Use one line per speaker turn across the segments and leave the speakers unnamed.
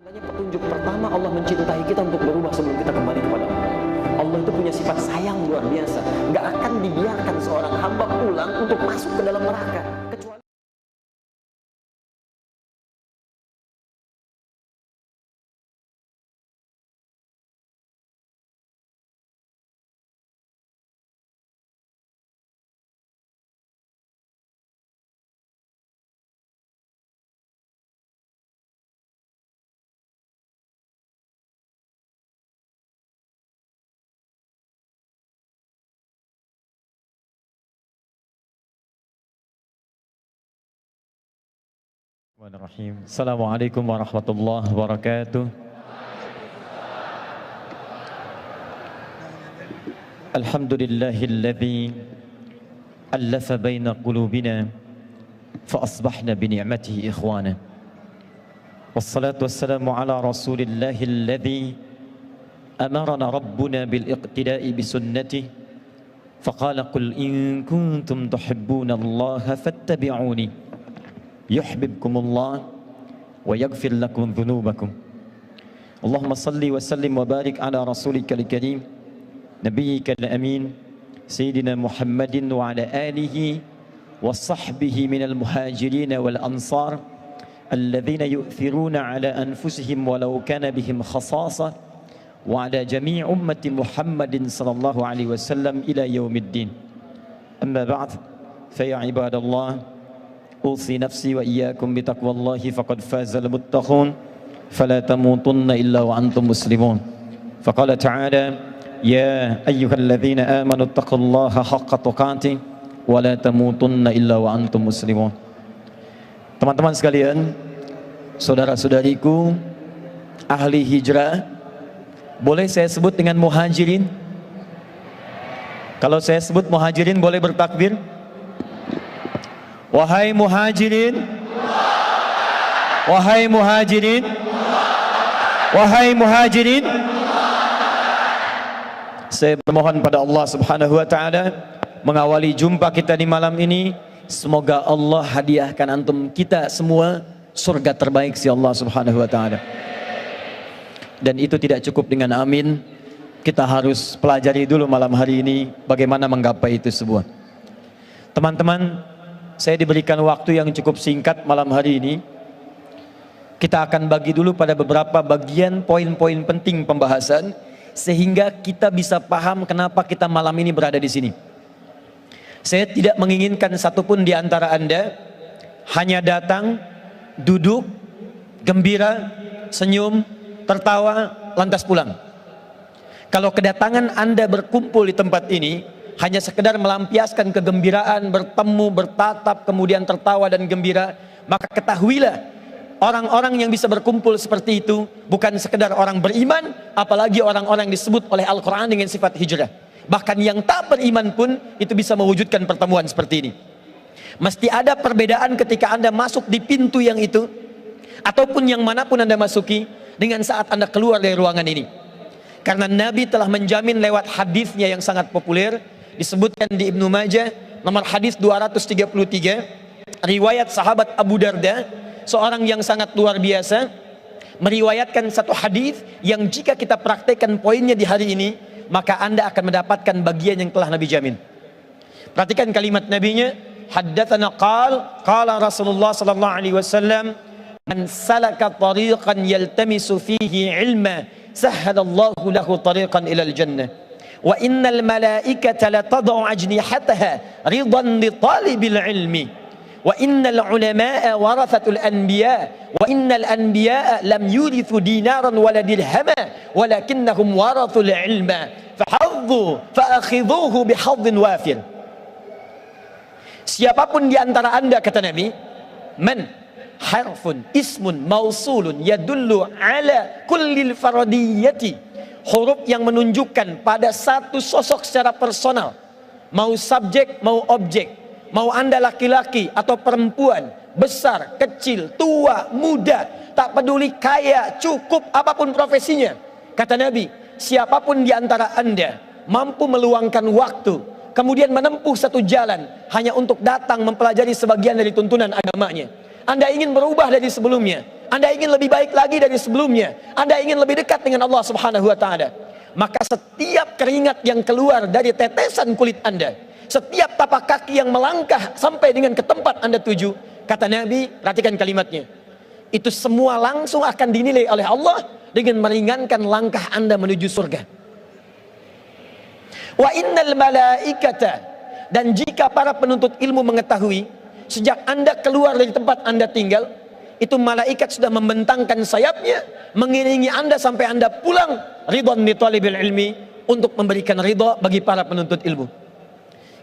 Petunjuk pertama, Allah mencintai kita untuk berubah sebelum kita kembali kepada Allah. Allah itu punya sifat sayang luar biasa. Gak akan dibiarkan seorang hamba pulang untuk masuk ke dalam neraka kecuali
Bismillahirrahmanirrahim. Assalamualaikum warahmatullahi wabarakatuh. Alhamdulillahilladzi allafa baina qulubina fa asbahna bi ni'matihi ikhwana. Wassalatu wassalamu ala rasulillahilladzi amarna rabbuna bil iqtida'i bi sunnatihi faqala qul in kuntum tuhibbuna allaha fattabi'uni yuhibbukumullah wa yaghfir lakum dhunubakum. Allahumma salli wa sallim wa barik ala rasulikal karim nabiyyikal amin sayyidina Muhammadin wa ala alihi wa sahbihi minal muhajirin wal ansar alladhina yu'thiruna ala anfusihim walau kana bihim khasasah wa ala jami' ummati Muhammadin sallallahu alaihi wasallam ila yaumiddin. Amma ba'd, fa ya ibadallah, أوصي نفسي وإياكم بتقوى الله فقد فاز المتقون فلا تموتن إلا وأنتم مسلمون. فقال تعالى يا أيها الذين آمنوا اتقوا الله حق تقاته ولا تموتن إلا وأنتم مسلمون. Teman-teman sekalian, saudara-saudariku ahli hijrah, boleh saya sebut dengan muhajirin? Kalau saya sebut muhajirin boleh bertakbir? Wahai muhajirin, wahai muhajirin, wahai muhajirin, saya bermohon pada Allah Subhanahu wa taala mengawali jumpa kita di malam ini, semoga Allah hadiahkan antum kita semua surga terbaik si Allah Subhanahu wa taala. Dan itu tidak cukup dengan amin, kita harus pelajari dulu malam hari ini bagaimana menggapai itu semua. Teman-teman, saya diberikan waktu yang cukup singkat malam hari ini. Kita akan bagi dulu pada beberapa bagian poin-poin penting pembahasan sehingga kita bisa paham kenapa kita malam ini berada di sini. Saya tidak menginginkan satupun di antara Anda hanya datang, duduk, gembira, senyum, tertawa, lantas pulang. Kalau kedatangan Anda berkumpul di tempat ini hanya sekedar melampiaskan kegembiraan, bertemu, bertatap, kemudian tertawa dan gembira, maka ketahuilah orang-orang yang bisa berkumpul seperti itu bukan sekedar orang beriman, apalagi orang-orang yang disebut oleh Al-Quran dengan sifat hijrah. Bahkan yang tak beriman pun itu bisa mewujudkan pertemuan seperti ini. Mesti ada perbedaan ketika Anda masuk di pintu yang itu ataupun yang manapun Anda masuki dengan saat Anda keluar dari ruangan ini. Karena Nabi telah menjamin lewat hadisnya yang sangat populer, disebutkan di Ibnu Majah nomor hadis 233, riwayat sahabat Abu Darda, seorang yang sangat luar biasa, meriwayatkan satu hadis yang jika kita praktekkan poinnya di hari ini, maka Anda akan mendapatkan bagian yang telah Nabi jamin. Perhatikan kalimat Nabinya, haddatsana qala Rasulullah sallallahu alaihi wasallam, man salaka tariqan yaltamisu fihi ilma sahhalallahu lahu tariqan ilal jannah. Wa innal malaikata la tad'u ajnihataha ridan li talibil ilmi. Wa innal ulama'a warathatul anbiya. Wa innal anbiya'a lam yurithu dinaran wala dirhama walakinnahum warathul ilma. Fahadhu fa'akhidhuhu bihadhin wafir. Siapapun di antara Anda, kata Nabi, man harfun ismun mausulun yadullu ala kullil faradiyati, huruf yang menunjukkan pada satu sosok secara personal, mau subjek mau objek, mau Anda laki-laki atau perempuan, besar, kecil, tua, muda, tak peduli kaya, cukup, apapun profesinya, kata Nabi, siapapun di antara Anda mampu meluangkan waktu kemudian menempuh satu jalan hanya untuk datang mempelajari sebagian dari tuntunan agamanya, Anda ingin berubah dari sebelumnya, Anda ingin lebih baik lagi dari sebelumnya, Anda ingin lebih dekat dengan Allah Subhanahu wa taala, maka setiap keringat yang keluar dari tetesan kulit Anda, setiap tapak kaki yang melangkah sampai dengan ke tempat Anda tuju, kata Nabi, perhatikan kalimatnya, itu semua langsung akan dinilai oleh Allah dengan meringankan langkah Anda menuju surga. Wa innal malaikata, dan jika para penuntut ilmu mengetahui, sejak Anda keluar dari tempat Anda tinggal, itu malaikat sudah membentangkan sayapnya mengiringi Anda sampai Anda pulang, ridwan li talibil ilmi, untuk memberikan ridha bagi para penuntut ilmu.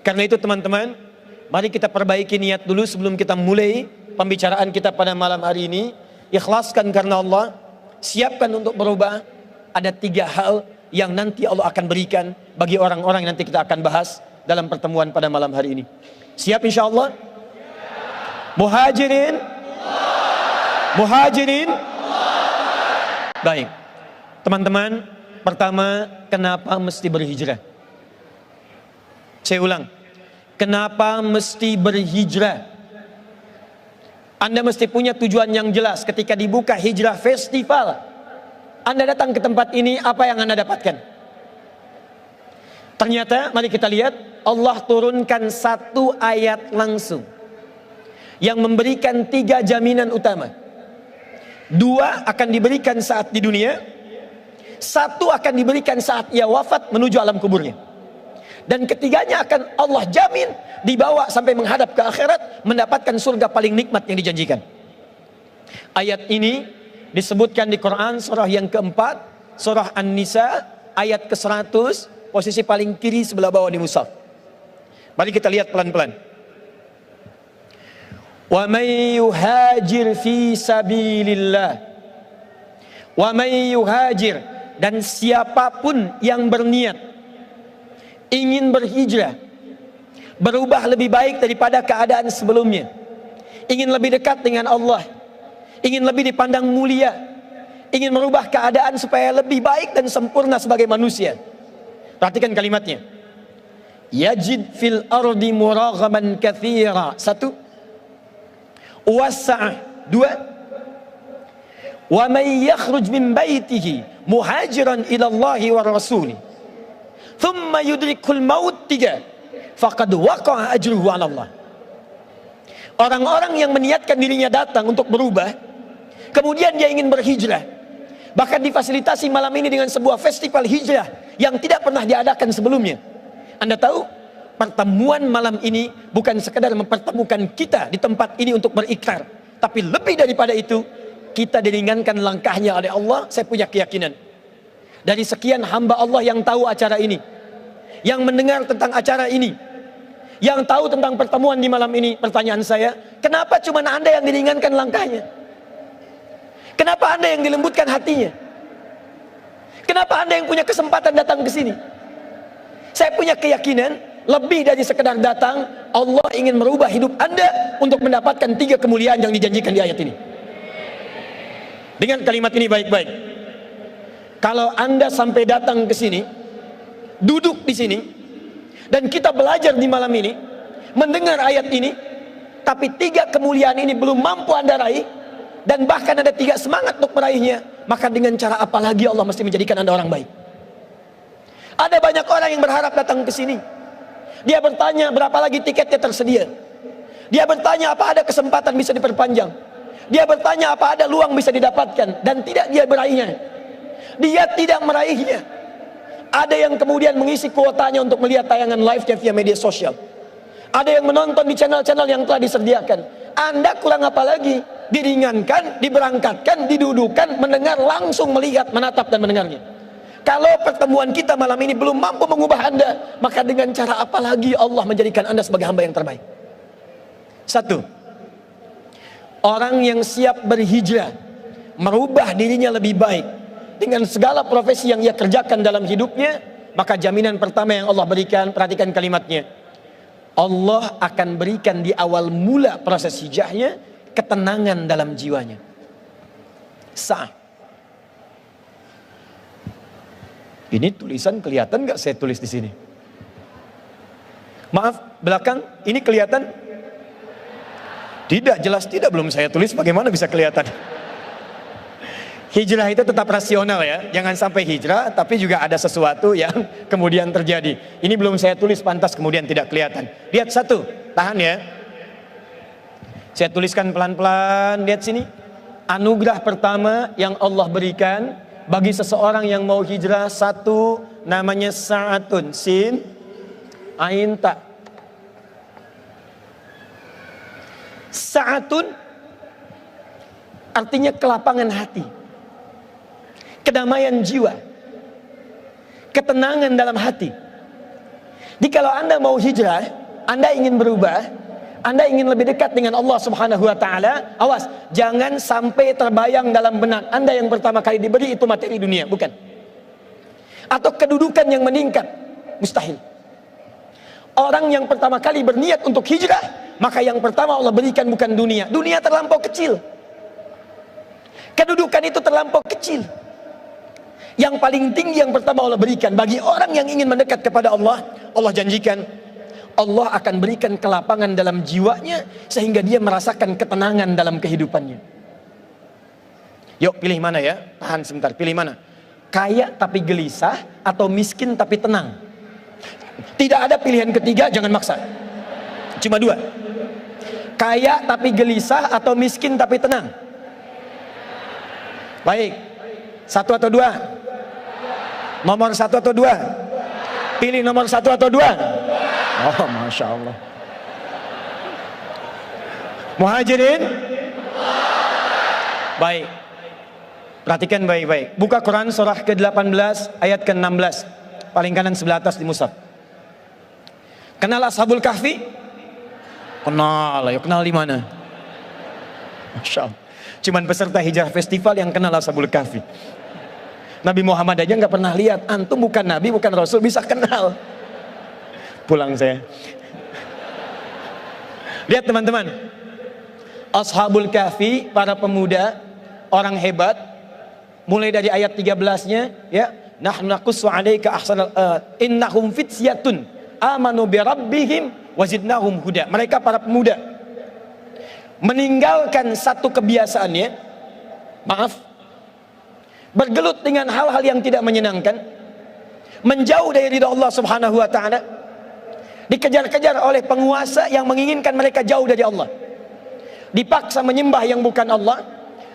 Karena itu teman-teman, mari kita perbaiki niat dulu sebelum kita mulai pembicaraan kita pada malam hari ini. Ikhlaskan karena Allah, siapkan untuk berubah. Ada 3 hal yang nanti Allah akan berikan bagi orang-orang yang nanti kita akan bahas dalam pertemuan pada malam hari ini. Siap insyaallah? Muhajirin. Baik. Teman-teman, pertama, kenapa mesti berhijrah? Saya ulang. Kenapa mesti berhijrah? Anda mesti punya tujuan yang jelas. Ketika dibuka hijrah festival, Anda datang ke tempat ini, apa yang Anda dapatkan? Ternyata, mari kita lihat, Allah turunkan 1 ayat langsung yang memberikan 3 jaminan utama. 2 akan diberikan saat di dunia, 1 akan diberikan saat ia wafat menuju alam kuburnya, dan ketiganya akan Allah jamin dibawa sampai menghadap ke akhirat, mendapatkan surga paling nikmat yang dijanjikan. Ayat ini disebutkan di Quran surah yang keempat, surah An-Nisa ayat ke-100, posisi paling kiri sebelah bawah di mushaf. Mari kita lihat pelan-pelan. Wa may yuhajir fi sabilillah, wa may yuhajir, dan siapapun yang berniat ingin berhijrah, berubah lebih baik daripada keadaan sebelumnya, ingin lebih dekat dengan Allah, ingin lebih dipandang mulia, ingin merubah keadaan supaya lebih baik dan sempurna sebagai manusia. Perhatikan kalimatnya. Yajid fil ardi muraghaman katsira. 1. Wasa'ah. 2. Wa may yakhruj min baitihi muhajiran ila Allah wa rasuli thumma yudrikul maut. 3. Faqad waqa'a ajruhu 'ala Allah. Orang-orang yang meniatkan dirinya datang untuk berubah, kemudian dia ingin berhijrah, bahkan difasilitasi malam ini dengan sebuah festival hijrah yang tidak pernah diadakan sebelumnya. Anda tahu, pertemuan malam ini bukan sekedar mempertemukan kita di tempat ini untuk berikrar, tapi lebih daripada itu, kita diringankan langkahnya oleh Allah. Saya punya keyakinan, dari sekian hamba Allah yang tahu acara ini, yang mendengar tentang acara ini, yang tahu tentang pertemuan di malam ini, pertanyaan saya, kenapa cuma Anda yang diringankan langkahnya? Kenapa Anda yang dilembutkan hatinya? Kenapa Anda yang punya kesempatan datang ke sini? Saya punya keyakinan, lebih dari sekedar datang, Allah ingin merubah hidup Anda untuk mendapatkan 3 kemuliaan yang dijanjikan di ayat ini. Dengan kalimat ini baik-baik. Kalau Anda sampai datang ke sini, duduk di sini, dan kita belajar di malam ini, mendengar ayat ini, tapi 3 kemuliaan ini belum mampu Anda raih, dan bahkan ada 3 semangat untuk meraihnya, maka dengan cara apa lagi Allah mesti menjadikan Anda orang baik? Ada banyak orang yang berharap datang ke sini. Dia bertanya berapa lagi tiketnya tersedia. Dia bertanya apa ada kesempatan bisa diperpanjang. Dia bertanya apa ada luang bisa didapatkan, dan tidak dia meraihnya. Dia tidak meraihnya. Ada yang kemudian mengisi kuotanya untuk melihat tayangan live via media sosial. Ada yang menonton di channel-channel yang telah disediakan. Anda kurang apa lagi? Diringankan, diberangkatkan, didudukan, mendengar, langsung melihat, menatap dan mendengarnya. Kalau pertemuan kita malam ini belum mampu mengubah Anda, maka dengan cara apa lagi Allah menjadikan Anda sebagai hamba yang terbaik? 1. Orang yang siap berhijrah, merubah dirinya lebih baik dengan segala profesi yang ia kerjakan dalam hidupnya, maka jaminan pertama yang Allah berikan, perhatikan kalimatnya, Allah akan berikan di awal mula proses hijrahnya ketenangan dalam jiwanya. Ini tulisan kelihatan nggak saya tulis di sini? Maaf, belakang ini kelihatan? Tidak, jelas tidak, belum saya tulis, bagaimana bisa kelihatan? Hijrah itu tetap rasional ya. Jangan sampai hijrah tapi juga ada sesuatu yang kemudian terjadi. Ini belum saya tulis pantas kemudian tidak kelihatan. Lihat satu, tahan ya. Saya tuliskan pelan-pelan, lihat sini. Anugerah pertama yang Allah berikan bagi seseorang yang mau hijrah, satu namanya sa'atun, sin ain ta. Sa'atun artinya kelapangan hati, kedamaian jiwa, ketenangan dalam hati. Jadi kalau Anda mau hijrah, Anda ingin berubah, Anda ingin lebih dekat dengan Allah Subhanahu wa taala, awas, jangan sampai terbayang dalam benak Anda yang pertama kali diberi itu materi dunia, bukan. Atau kedudukan yang meningkat, mustahil. Orang yang pertama kali berniat untuk hijrah, maka yang pertama Allah berikan bukan dunia. Dunia terlampau kecil. Kedudukan itu terlampau kecil. Yang paling tinggi yang pertama Allah berikan bagi orang yang ingin mendekat kepada Allah, Allah janjikan Allah akan berikan kelapangan dalam jiwanya sehingga dia merasakan ketenangan dalam kehidupannya. Yuk pilih mana ya? Tahan sebentar, pilih mana? Kaya tapi gelisah atau miskin tapi tenang? Tidak ada pilihan ketiga, jangan maksa. Cuma dua. Kaya tapi gelisah atau miskin tapi tenang? Baik. Satu atau dua? Nomor satu atau dua? Pilih nomor satu atau dua? Oh, Masya Allah. Muhajirin? Baik. Perhatikan baik-baik. Buka Quran surah ke-18 ayat ke-16. Paling kanan sebelah atas di mushaf. Kenal Ashabul Kahfi? Kenal, ya kenal di mana? Masya Allah. Cuman peserta hijrah festival yang kenal Ashabul Kahfi. Nabi Muhammad aja nggak pernah lihat. Antum bukan Nabi, bukan Rasul, bisa kenal. Pulang saya. Lihat teman-teman. Ashabul Kahfi, para pemuda, orang hebat. Mulai dari ayat 13-nya, ya. Nahnu naqussu 'alaika ahsanal innahum fityatun amanu bi rabbihim wazidnahum huda. Mereka para pemuda meninggalkan satu kebiasaannya, maaf, bergelut dengan hal-hal yang tidak menyenangkan, menjauh dari ridha Allah Subhanahu wa taala, dikejar-kejar oleh penguasa yang menginginkan mereka jauh dari Allah, dipaksa menyembah yang bukan Allah,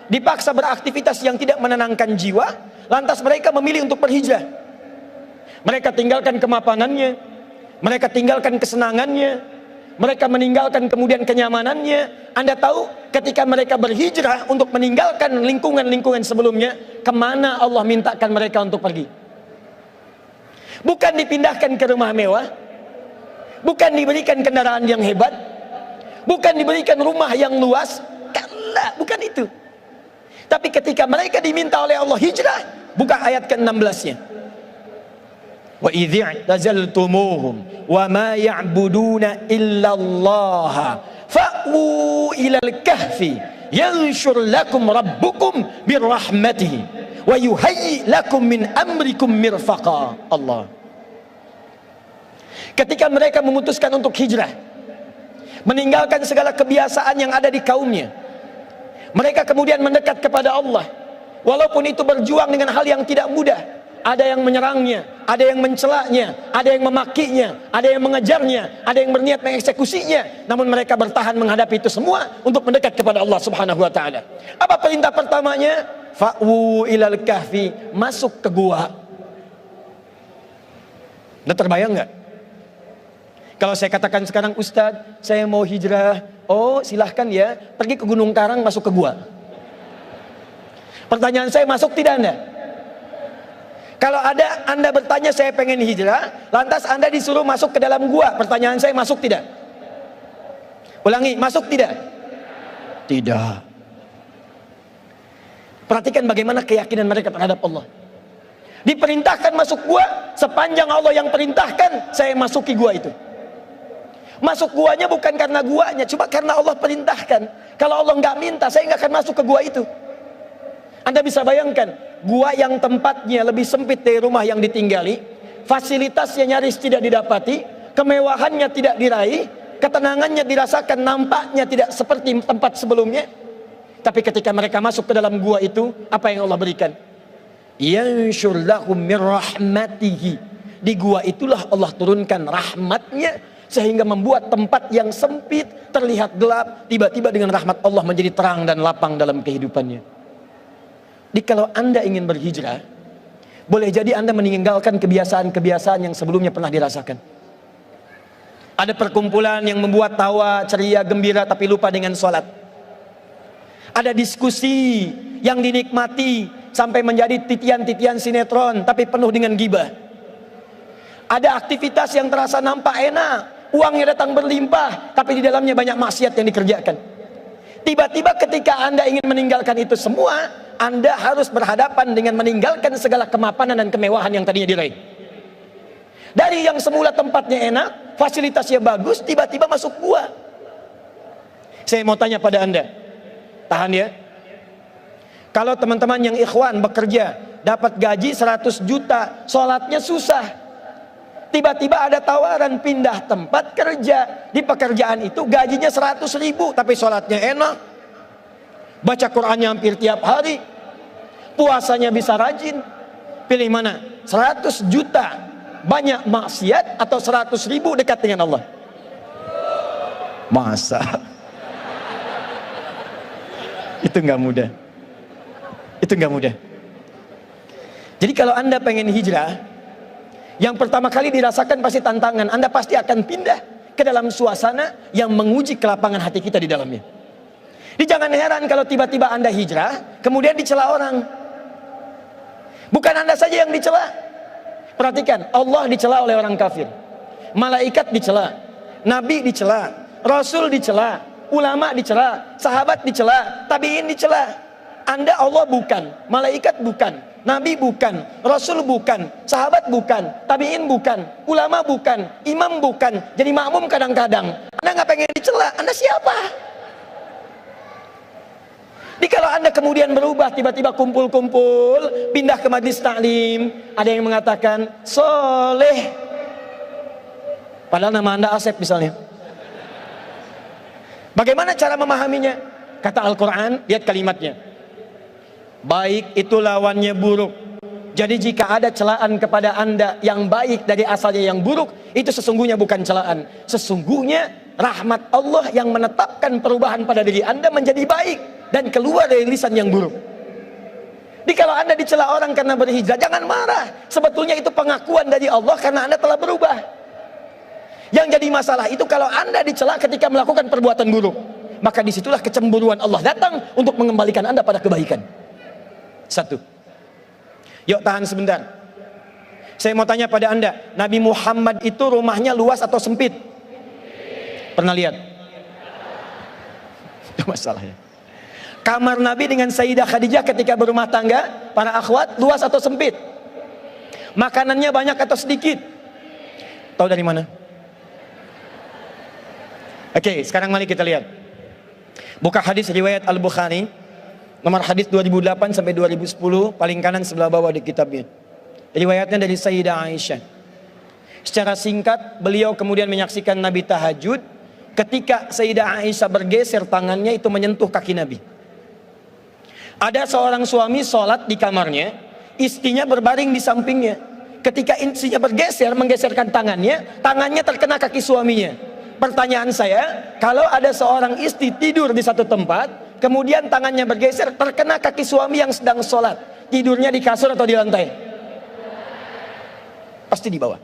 dipaksa beraktivitas yang tidak menenangkan jiwa, lantas mereka memilih untuk berhijrah. Mereka tinggalkan kemapanannya, mereka tinggalkan kesenangannya, mereka meninggalkan kemudian kenyamanannya. Anda tahu ketika mereka berhijrah untuk meninggalkan lingkungan-lingkungan sebelumnya, kemana Allah mintakan mereka untuk pergi? Bukan dipindahkan ke rumah mewah, bukan diberikan kendaraan yang hebat, bukan diberikan rumah yang luas, bukan itu. Tapi ketika mereka diminta oleh Allah hijrah, buka ayat ke-16-nya. Wa idh i'tazaltumuhum wa ma ya'buduna illallah fa'u ilal kahfi yanshur lakum rabbukum birrahmatihi wa yuhayyi lakum min amrikum mirfaqa. Allah. Ketika mereka memutuskan untuk hijrah, meninggalkan segala kebiasaan yang ada di kaumnya, mereka kemudian mendekat kepada Allah. Walaupun itu berjuang dengan hal yang tidak mudah. Ada yang menyerangnya, ada yang mencelaknya, ada yang memakinya, ada yang mengejarnya, ada yang berniat mengeksekusinya. Namun mereka bertahan menghadapi itu semua untuk mendekat kepada Allah Subhanahu wa taala. Apa perintah pertamanya? Fa'u ilal kahfi, masuk ke gua. Udah terbayang nggak? Kalau saya katakan sekarang, Ustadz, saya mau hijrah. Oh, silahkan ya, pergi ke Gunung Karang, masuk ke gua. Pertanyaan saya, masuk tidak Anda? Kalau ada Anda bertanya, saya pengen hijrah, lantas Anda disuruh masuk ke dalam gua. Pertanyaan saya, masuk tidak? Ulangi, masuk tidak? Tidak. Perhatikan bagaimana keyakinan mereka terhadap Allah. Diperintahkan masuk gua, sepanjang Allah yang perintahkan, saya masuki gua itu. Masuk guanya bukan karena guanya, cuma karena Allah perintahkan. Kalau Allah nggak minta, saya nggak akan masuk ke gua itu. Anda bisa bayangkan, gua yang tempatnya lebih sempit dari rumah yang ditinggali, fasilitasnya nyaris tidak didapati, kemewahannya tidak diraih, ketenangannya dirasakan, nampaknya tidak seperti tempat sebelumnya. Tapi ketika mereka masuk ke dalam gua itu, apa yang Allah berikan? Yanshur lahum min rahmatihi. Di gua itulah Allah turunkan rahmatnya, sehingga membuat tempat yang sempit terlihat gelap, tiba-tiba dengan rahmat Allah menjadi terang dan lapang dalam kehidupannya. Jadi kalau Anda ingin berhijrah, boleh jadi Anda meninggalkan kebiasaan-kebiasaan yang sebelumnya pernah dirasakan. Ada perkumpulan yang membuat tawa, ceria, gembira, tapi lupa dengan sholat. Ada diskusi yang dinikmati sampai menjadi titian-titian sinetron, tapi penuh dengan gibah. Ada aktivitas yang terasa nampak enak, uangnya datang berlimpah, tapi di dalamnya banyak maksiat yang dikerjakan. Tiba-tiba ketika Anda ingin meninggalkan itu semua, Anda harus berhadapan dengan meninggalkan segala kemapanan dan kemewahan yang tadinya diraih. Dari yang semula tempatnya enak, fasilitasnya bagus, tiba-tiba masuk gua. Saya mau tanya pada Anda, tahan ya. Kalau teman-teman yang ikhwan bekerja, dapat gaji 100 juta, sholatnya susah. Tiba-tiba ada tawaran pindah tempat kerja. Di pekerjaan itu gajinya 100 ribu, tapi sholatnya enak. Baca Qur'annya hampir tiap hari. Puasanya bisa rajin. Pilih mana? 100 juta banyak maksiat atau 100 ribu dekat dengan Allah? Masa? Itu nggak mudah. Itu nggak mudah. Jadi kalau Anda pengen hijrah, yang pertama kali dirasakan pasti tantangan. Anda pasti akan pindah ke dalam suasana yang menguji kelapangan hati kita di dalamnya. Jadi jangan heran kalau tiba-tiba Anda hijrah, kemudian dicela orang. Bukan Anda saja yang dicela. Perhatikan, Allah dicela oleh orang kafir, malaikat dicela, nabi dicela, rasul dicela, ulama dicela, sahabat dicela, tabiin dicela. Anda Allah bukan, malaikat bukan, nabi bukan, rasul bukan, sahabat bukan, tabiin bukan, ulama bukan, imam bukan, jadi makmum kadang-kadang. Anda nggak pengen dicela, Anda siapa? Jadi kalau Anda kemudian berubah, tiba-tiba kumpul-kumpul, pindah ke majlis taklim, ada yang mengatakan soleh, padahal nama Anda Asep misalnya. Bagaimana cara memahaminya? Kata Al-Quran, lihat kalimatnya, baik itu lawannya buruk. Jadi jika ada celaan kepada Anda yang baik dari asalnya yang buruk, itu sesungguhnya bukan celaan. Sesungguhnya rahmat Allah yang menetapkan perubahan pada diri Anda menjadi baik dan keluar dari lisan yang buruk. Jadi kalau Anda dicela orang karena berhijrah, jangan marah. Sebetulnya itu pengakuan dari Allah karena Anda telah berubah. Yang jadi masalah itu kalau Anda dicela ketika melakukan perbuatan buruk, maka disitulah kecemburuan Allah datang untuk mengembalikan Anda pada kebaikan. Satu. Yuk tahan sebentar. Saya mau tanya pada Anda, Nabi Muhammad itu rumahnya luas atau sempit? Pernah lihat? Itu masalahnya. Kamar Nabi dengan Sayyidah Khadijah ketika berumah tangga, para akhwat, luas atau sempit? Makanannya banyak atau sedikit? Tahu dari mana? Oke, sekarang mari kita lihat. Buka hadis riwayat Al-Bukhari, nomor hadis 2008 sampai 2010, paling kanan sebelah bawah di kitabnya. Riwayatnya dari Sayyidah Aisyah. Secara singkat, beliau kemudian menyaksikan Nabi tahajud. Ketika Sayyidah Aisyah bergeser tangannya, itu menyentuh kaki Nabi. Ada seorang suami sholat di kamarnya, istrinya berbaring di sampingnya. Ketika istrinya bergeser, menggeserkan tangannya, tangannya terkena kaki suaminya. Pertanyaan saya, kalau ada seorang istri tidur di satu tempat, kemudian tangannya bergeser, terkena kaki suami yang sedang sholat, tidurnya di kasur atau di lantai? Pasti di bawah.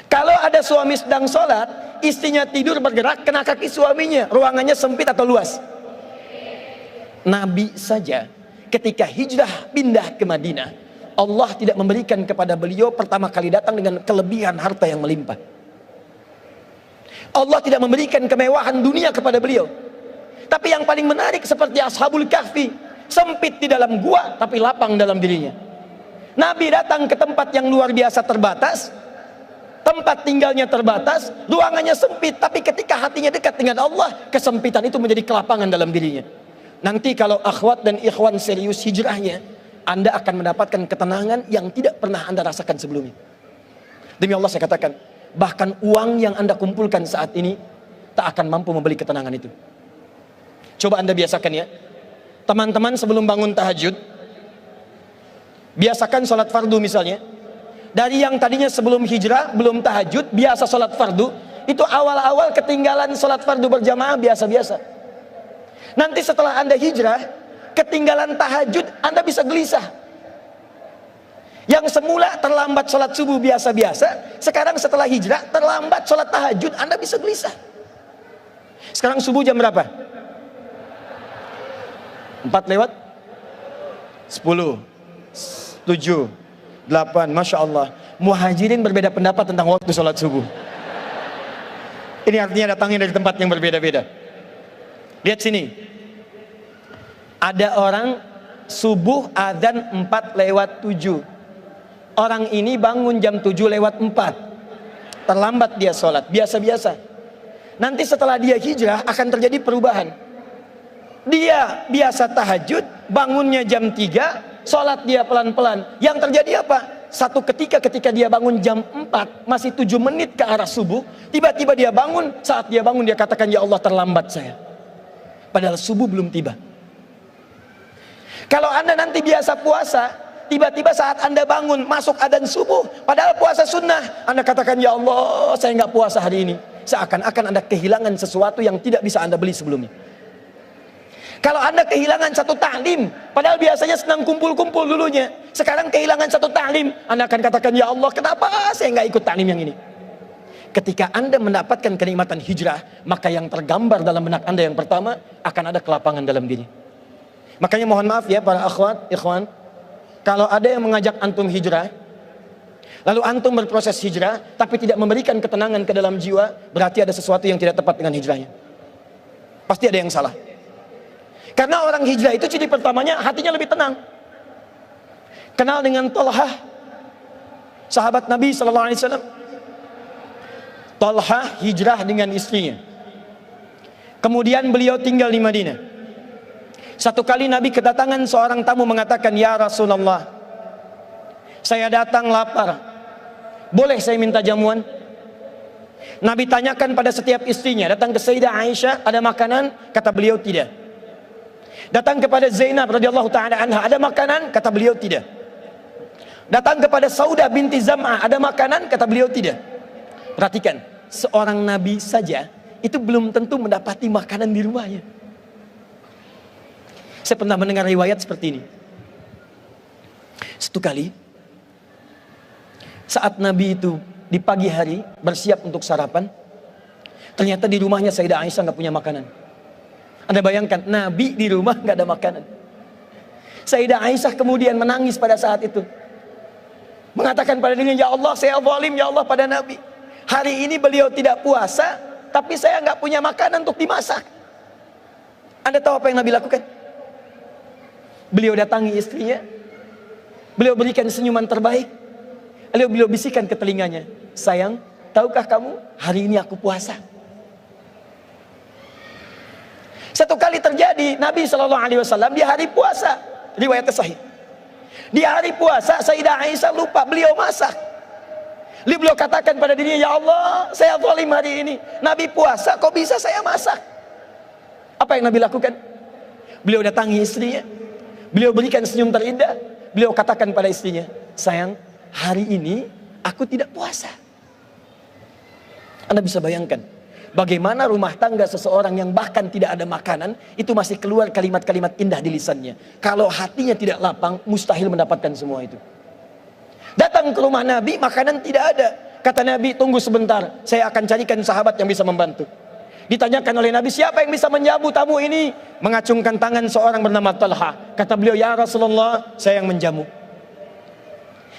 Kalau ada suami sedang sholat, istrinya tidur bergerak, kena kaki suaminya, ruangannya sempit atau luas? Nabi saja ketika hijrah pindah ke Madinah, Allah tidak memberikan kepada beliau pertama kali datang dengan kelebihan harta yang melimpah. Allah tidak memberikan kemewahan dunia kepada beliau. Tapi yang paling menarik seperti Ashabul Kahfi, sempit di dalam gua tapi lapang dalam dirinya. Nabi datang ke tempat yang luar biasa terbatas, tempat tinggalnya terbatas, ruangannya sempit, tapi ketika hatinya dekat dengan Allah, kesempitan itu menjadi kelapangan dalam dirinya. Nanti kalau akhwat dan ikhwan serius hijrahnya, Anda akan mendapatkan ketenangan yang tidak pernah Anda rasakan sebelumnya. Demi Allah saya katakan, bahkan uang yang Anda kumpulkan saat ini tak akan mampu membeli ketenangan itu. Coba Anda biasakan ya, Teman-teman sebelum bangun tahajud, biasakan sholat fardu misalnya. Dari yang tadinya sebelum hijrah, belum tahajud, biasa sholat fardu, itu awal-awal ketinggalan sholat fardu berjamaah biasa-biasa. Nanti setelah Anda hijrah, ketinggalan tahajud, Anda bisa gelisah. Yang semula terlambat sholat subuh biasa-biasa, sekarang setelah hijrah, terlambat sholat tahajud, Anda bisa gelisah. Sekarang subuh jam berapa? 4 lewat 10, 7, 8, Masya Allah. Muhajirin berbeda pendapat tentang waktu sholat subuh. Ini artinya datangnya dari tempat yang berbeda-beda. Lihat sini, ada orang subuh adzan 4 lewat 7. Orang ini bangun jam 7 lewat 4. Terlambat dia sholat, biasa-biasa. Nanti setelah dia hijrah akan terjadi perubahan. Dia biasa tahajud, bangunnya jam 3, sholat dia pelan-pelan. Yang terjadi apa? Satu ketika dia bangun jam 4, masih 7 menit ke arah subuh, tiba-tiba dia bangun, saat dia bangun dia katakan, ya Allah terlambat saya. Padahal subuh belum tiba. Kalau Anda nanti biasa puasa, tiba-tiba saat Anda bangun, masuk adzan subuh, padahal puasa sunnah, Anda katakan, ya Allah saya nggak puasa hari ini. Seakan-akan Anda kehilangan sesuatu yang tidak bisa Anda beli sebelumnya. Kalau Anda kehilangan satu taklim, padahal biasanya senang kumpul-kumpul dulunya, sekarang kehilangan satu taklim, Anda akan katakan, ya Allah kenapa saya nggak ikut taklim yang ini. Ketika Anda mendapatkan kenikmatan hijrah, maka yang tergambar dalam benak Anda yang pertama, akan ada kelapangan dalam diri. Makanya mohon maaf ya para akhwat, ikhwan, kalau ada yang mengajak antum hijrah, lalu antum berproses hijrah, tapi tidak memberikan ketenangan ke dalam jiwa, berarti ada sesuatu yang tidak tepat dengan hijrahnya. Pasti ada yang salah. Karena orang hijrah itu ciri pertamanya hatinya lebih tenang. Kenal dengan Talhah, sahabat Nabi SAW. Talhah hijrah dengan istrinya. Kemudian beliau tinggal di Madinah. Satu kali Nabi kedatangan seorang tamu mengatakan, ya Rasulullah, saya datang lapar, boleh saya minta jamuan? Nabi tanyakan pada setiap istrinya, datang ke Sayyidah Aisyah, ada makanan? Kata beliau tidak. Datang kepada Zainab radhiyallahu taala anha, ada makanan? Kata beliau tidak. Datang kepada Saudah binti Zam'ah, ada makanan? Kata beliau tidak. Perhatikan, seorang nabi saja itu belum tentu mendapati makanan di rumahnya. Saya pernah mendengar riwayat seperti ini. Satu kali saat Nabi itu di pagi hari bersiap untuk sarapan, ternyata di rumahnya Sayyidah Aisyah nggak punya makanan. Anda bayangkan, Nabi di rumah nggak ada makanan. Sayyidah Aisyah kemudian menangis pada saat itu, mengatakan pada dirinya, ya Allah saya zalim ya Allah pada Nabi. Hari ini beliau tidak puasa, tapi saya nggak punya makanan untuk dimasak. Anda tahu apa yang Nabi lakukan? Beliau datangi istrinya, beliau berikan senyuman terbaik, lalu beliau bisikan ke telinganya, sayang, tahukah kamu hari ini aku puasa? Satu kali terjadi, Nabi SAW di hari puasa, riwayat sahih. Di hari puasa, Sayyidah Aisyah lupa, beliau masak. Lalu beliau katakan pada dirinya, ya Allah, saya zalim hari ini. Nabi puasa, kok bisa saya masak? Apa yang Nabi lakukan? Beliau datangi istrinya, beliau berikan senyum terindah, beliau katakan pada istrinya, sayang, hari ini aku tidak puasa. Anda bisa bayangkan bagaimana rumah tangga seseorang yang bahkan tidak ada makanan, itu masih keluar kalimat-kalimat indah di lisannya. Kalau hatinya tidak lapang, mustahil mendapatkan semua itu. Datang ke rumah Nabi, makanan tidak ada. Kata Nabi, tunggu sebentar, saya akan carikan sahabat yang bisa membantu. Ditanyakan oleh Nabi, siapa yang bisa menjamu tamu ini? Mengacungkan tangan seorang bernama Talha. Kata beliau, ya Rasulullah, saya yang menjamu.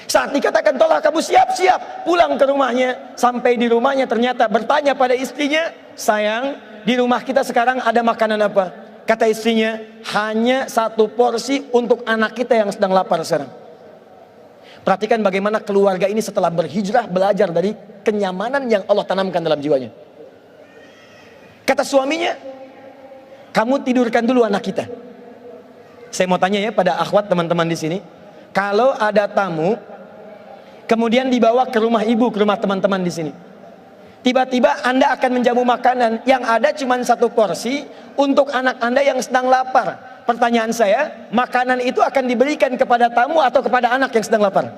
Saat dikatakan Talha, kamu siap-siap pulang ke rumahnya. Sampai di rumahnya ternyata bertanya pada istrinya, sayang, di rumah kita sekarang ada makanan apa? Kata istrinya, hanya 1 porsi untuk anak kita yang sedang lapar sekarang. Perhatikan bagaimana keluarga ini setelah berhijrah belajar dari kenyamanan yang Allah tanamkan dalam jiwanya. Kata suaminya, kamu tidurkan dulu anak kita. Saya mau tanya ya pada akhwat teman-teman di sini, kalau ada tamu kemudian dibawa ke rumah ibu, ke rumah teman-teman di sini, tiba-tiba Anda akan menjamu makanan yang ada cuma 1 porsi untuk anak Anda yang sedang lapar. Pertanyaan saya, makanan itu akan diberikan kepada tamu atau kepada anak yang sedang lapar?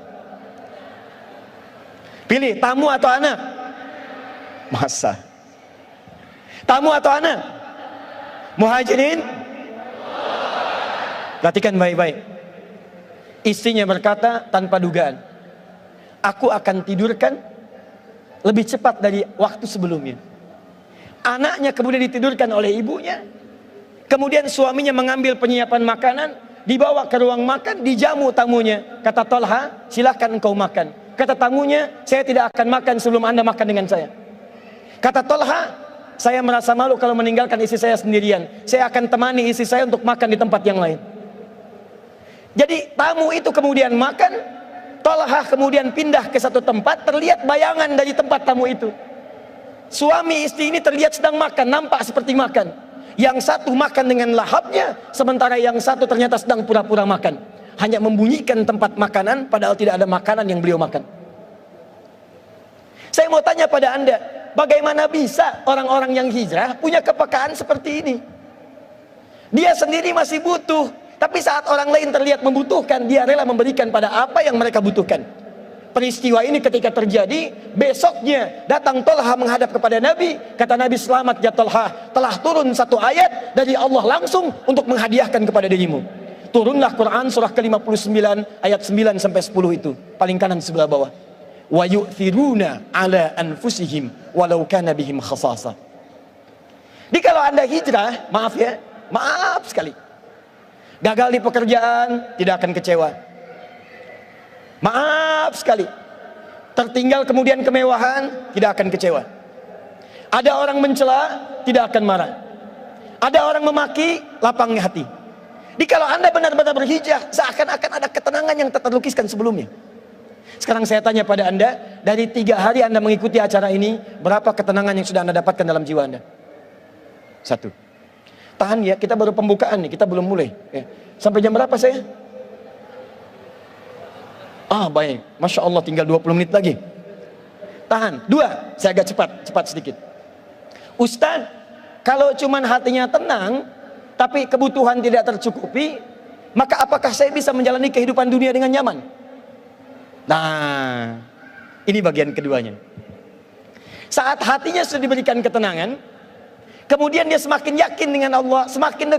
Pilih, tamu atau anak? Masa? Tamu atau anak? Muhajirin? Perhatikan baik-baik. Istrinya berkata tanpa dugaan, aku akan tidurkan lebih cepat dari waktu sebelumnya. Anaknya kemudian ditidurkan oleh ibunya. Kemudian suaminya mengambil penyiapan makanan, dibawa ke ruang makan, dijamu tamunya. Kata Tolha, silahkan engkau makan. Kata tamunya, saya tidak akan makan sebelum Anda makan dengan saya. Kata Tolha, saya merasa malu kalau meninggalkan istri saya sendirian. Saya akan temani istri saya untuk makan di tempat yang lain. Jadi tamu itu kemudian makan, Tolha kemudian pindah ke satu tempat, terlihat bayangan dari tempat tamu itu. Suami istri ini terlihat sedang makan, nampak seperti makan. Yang satu makan dengan lahapnya, sementara yang satu ternyata sedang pura-pura makan. Hanya membunyikan tempat makanan, padahal tidak ada makanan yang beliau makan. Saya mau tanya pada Anda, bagaimana bisa orang-orang yang hijrah punya kepekaan seperti ini? Dia sendiri masih butuh, tapi saat orang lain terlihat membutuhkan, dia rela memberikan pada apa yang mereka butuhkan. Peristiwa ini ketika terjadi, besoknya datang Tolha menghadap kepada Nabi. Kata Nabi, selamat ya Tolha, telah turun satu ayat dari Allah langsung untuk menghadiahkan kepada dirimu. Turunlah Quran surah ke-59 ayat 9 sampai 10 itu, paling kanan sebelah bawah. Wa yu'thiruna ala anfusihim walau kana bihim khasasa. Jadi kalau Anda hijrah, maaf ya, maaf sekali. Gagal di pekerjaan, tidak akan kecewa. Maaf sekali. Tertinggal kemudian kemewahan, tidak akan kecewa. Ada orang mencela, tidak akan marah. Ada orang memaki, lapangnya hati. Jadi kalau Anda benar-benar berhijrah, seakan-akan ada ketenangan yang tak terlukiskan sebelumnya. Sekarang saya tanya pada Anda, dari 3 hari Anda mengikuti acara ini, berapa ketenangan yang sudah Anda dapatkan dalam jiwa Anda? 1. Tahan ya, kita baru pembukaan nih, kita belum mulai. Sampai jam berapa saya? Baik, Masya Allah, tinggal 20 menit lagi. Tahan. 2, saya agak cepat sedikit. Ustaz, kalau cuman hatinya tenang, tapi kebutuhan tidak tercukupi, maka apakah saya bisa menjalani kehidupan dunia dengan nyaman? Nah, ini bagian keduanya. Saat hatinya sudah diberikan ketenangan, kemudian dia semakin yakin dengan Allah, semakin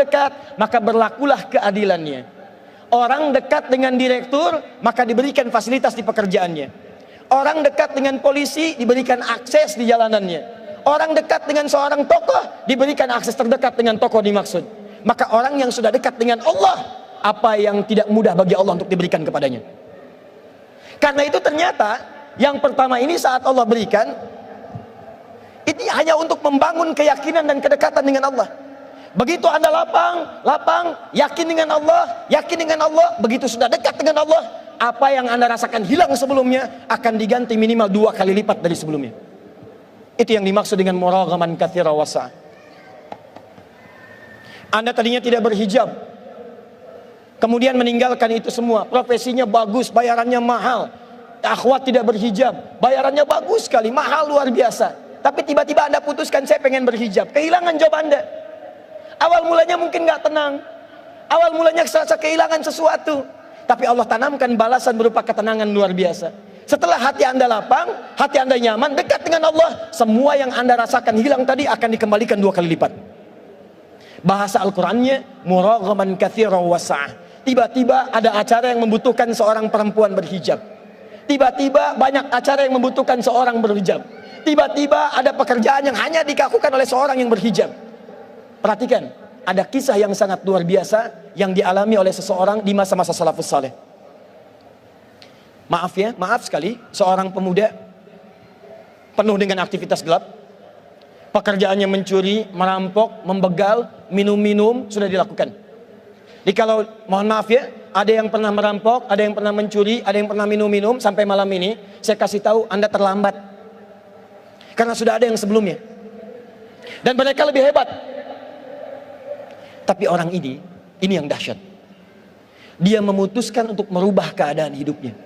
dekat, maka berlakulah keadilannya. Orang dekat dengan direktur, maka diberikan fasilitas di pekerjaannya. Orang dekat dengan polisi, diberikan akses di jalanannya. Orang dekat dengan seorang tokoh, diberikan akses terdekat dengan tokoh dimaksud. Maka orang yang sudah dekat dengan Allah, apa yang tidak mudah bagi Allah untuk diberikan kepadanya. Karena itu ternyata, yang pertama ini saat Allah berikan, ini hanya untuk membangun keyakinan dan kedekatan dengan Allah. Begitu Anda lapang, yakin dengan Allah, begitu sudah dekat dengan Allah, apa yang Anda rasakan hilang sebelumnya akan diganti minimal 2 kali lipat dari sebelumnya. Itu yang dimaksud dengan muraghaman katsira wasa'. Anda tadinya tidak berhijab, kemudian meninggalkan itu semua. Profesinya bagus, bayarannya mahal. Akhwat tidak berhijab, bayarannya bagus sekali, mahal luar biasa. Tapi tiba-tiba Anda putuskan, saya pengen berhijab. Kehilangan job Anda. Awal mulanya mungkin gak tenang, awal mulanya serasa kehilangan sesuatu, tapi Allah tanamkan balasan berupa ketenangan luar biasa. Setelah hati Anda lapang, hati Anda nyaman, dekat dengan Allah, semua yang Anda rasakan hilang tadi akan dikembalikan 2 kali lipat. Bahasa Al-Qurannya muraghaman katsira wasa'ah. Tiba-tiba ada acara yang membutuhkan seorang perempuan berhijab. Tiba-tiba banyak acara yang membutuhkan seorang berhijab. Tiba-tiba ada pekerjaan yang hanya dilakukan oleh seorang yang berhijab. Perhatikan, ada kisah yang sangat luar biasa yang dialami oleh seseorang di masa-masa salafus saleh. Maaf ya, maaf sekali, seorang pemuda penuh dengan aktivitas gelap. Pekerjaannya mencuri, merampok, membegal, minum-minum sudah dilakukan. Jadi kalau mohon maaf ya, ada yang pernah merampok, ada yang pernah mencuri, ada yang pernah minum-minum, sampai malam ini saya kasih tahu Anda terlambat. Karena sudah ada yang sebelumnya. Dan mereka lebih hebat. Tapi orang ini yang dahsyat. Dia memutuskan untuk merubah keadaan hidupnya.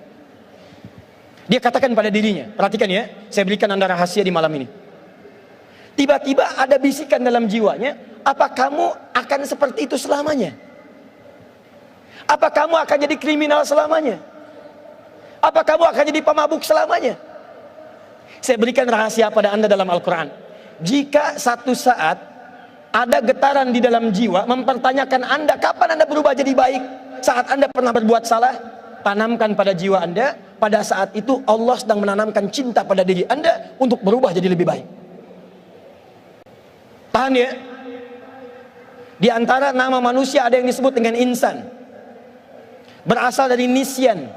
Dia katakan pada dirinya, perhatikan ya, saya berikan Anda rahasia di malam ini. Tiba-tiba ada bisikan dalam jiwanya, apa kamu akan seperti itu selamanya? Apa kamu akan jadi kriminal selamanya? Apa kamu akan jadi pemabuk selamanya? Saya berikan rahasia pada Anda dalam Al-Quran. Jika satu saat ada getaran di dalam jiwa mempertanyakan Anda, kapan Anda berubah jadi baik? Saat Anda pernah berbuat salah, tanamkan pada jiwa Anda, pada saat itu Allah sedang menanamkan cinta pada diri Anda untuk berubah jadi lebih baik. Tahan ya. Di antara nama manusia ada yang disebut dengan insan. Berasal dari nisyan,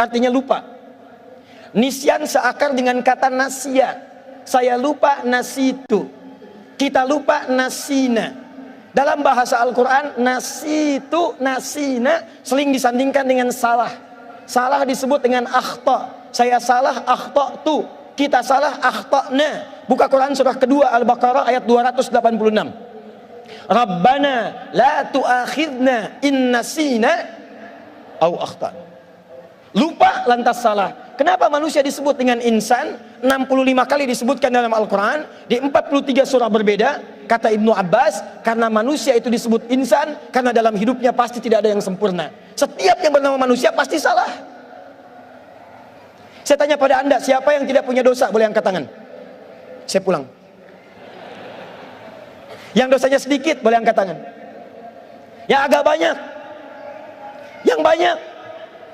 artinya lupa. Nisyan seakar dengan kata nasya. Saya lupa, nasitu. Kita lupa, nasina. Dalam bahasa Al-Quran, nasitu, nasina sering disandingkan dengan salah. Salah disebut dengan akhta. Saya salah, akhta'tu. Kita salah, akhta'na. Buka Quran surah kedua Al-Baqarah ayat 286. Rabbana la tu'akhidna in nasina au akhta'na. Lupa lantas salah. Kenapa manusia disebut dengan insan? 65 kali disebutkan dalam Al-Quran, di 43 surah berbeda. Kata Ibnu Abbas, karena manusia itu disebut insan karena dalam hidupnya pasti tidak ada yang sempurna. Setiap yang bernama manusia pasti salah. Saya tanya pada Anda, siapa yang tidak punya dosa? Boleh angkat tangan. Saya pulang. Yang dosanya sedikit boleh angkat tangan. Yang agak banyak. Yang banyak.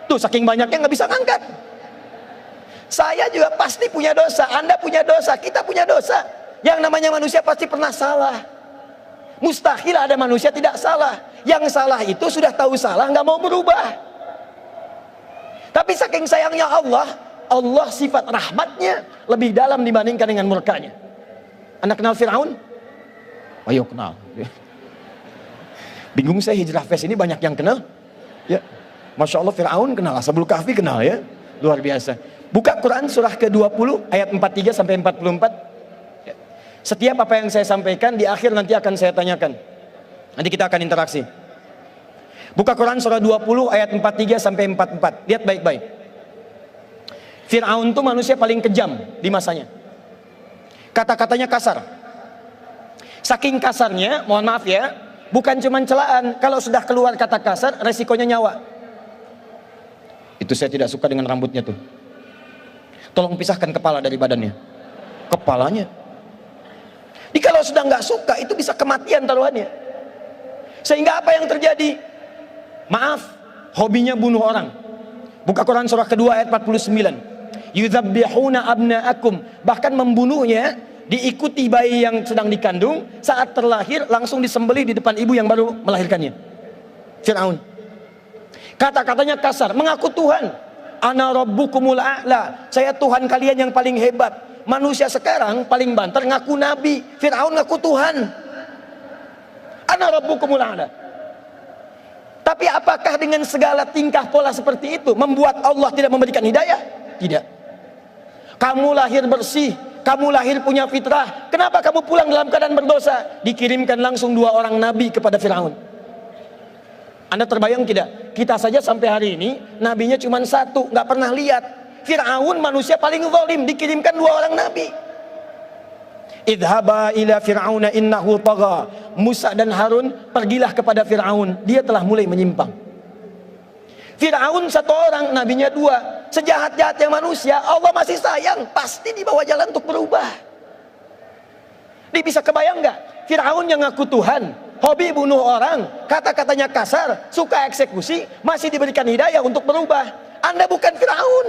Tuh saking banyaknya nggak bisa ngangkat. Saya juga pasti punya dosa, Anda punya dosa, kita punya dosa. Yang namanya manusia pasti pernah salah. Mustahil ada manusia tidak salah. Yang salah itu sudah tahu salah, nggak mau berubah. Tapi saking sayangnya Allah, Allah sifat rahmatnya lebih dalam dibandingkan dengan murkanya. Anda kenal Fir'aun? Ayo kenal. Bingung saya, Hijrah Fest ini banyak yang kenal. Ya, Masya Allah, Fir'aun kenal, Ashabul Kahfi kenal ya. Luar biasa. Buka Quran surah ke-20 ayat 43 sampai 44. Setiap apa yang saya sampaikan di akhir nanti akan saya tanyakan. Nanti kita akan interaksi. Buka Quran surah 20 ayat 43 sampai 44. Lihat baik-baik. Fir'aun itu manusia paling kejam di masanya. Kata-katanya kasar. Saking kasarnya, mohon maaf ya, bukan cuma celaan. Kalau sudah keluar kata kasar, resikonya nyawa. Itu saya tidak suka dengan rambutnya tuh. Tolong pisahkan kepala dari badannya. Kepalanya. Jadi kalau sudah nggak suka, itu bisa kematian taruhannya. Sehingga apa yang terjadi? Maaf, hobinya bunuh orang. Buka Quran surah kedua ayat 49. Yudzabbihuna abna'akum. Bahkan membunuhnya, diikuti bayi yang sedang dikandung, saat terlahir langsung disembelih di depan ibu yang baru melahirkannya. Fir'aun. Kata-katanya kasar, mengaku Tuhan. Ana rabbukumul a'la. Saya Tuhan kalian yang paling hebat. Manusia sekarang paling banter ngaku nabi. Fir'aun ngaku Tuhan. Ana rabbukumul a'la. Tapi apakah dengan segala tingkah pola seperti itu membuat Allah tidak memberikan hidayah? Tidak. Kamu lahir bersih, kamu lahir punya fitrah. Kenapa kamu pulang dalam keadaan berdosa? Dikirimkan langsung 2 orang nabi kepada Fir'aun. Anda terbayang tidak? Kita saja sampai hari ini nabinya cuma 1, nggak pernah lihat. Fir'aun manusia paling zalim, dikirimkan 2 orang nabi. Idhaba ila fir'auna innahu tagha. Musa dan Harun pergilah kepada Fir'aun, dia telah mulai menyimpang. Fir'aun 1 orang, nabinya 2. Sejahat-jahatnya manusia, Allah masih sayang, pasti dibawa jalan untuk berubah. Dia bisa kebayang nggak? Fir'aun yang ngaku Tuhan, hobi bunuh orang, kata-katanya kasar, suka eksekusi, masih diberikan hidayah untuk berubah. Anda bukan Fir'aun.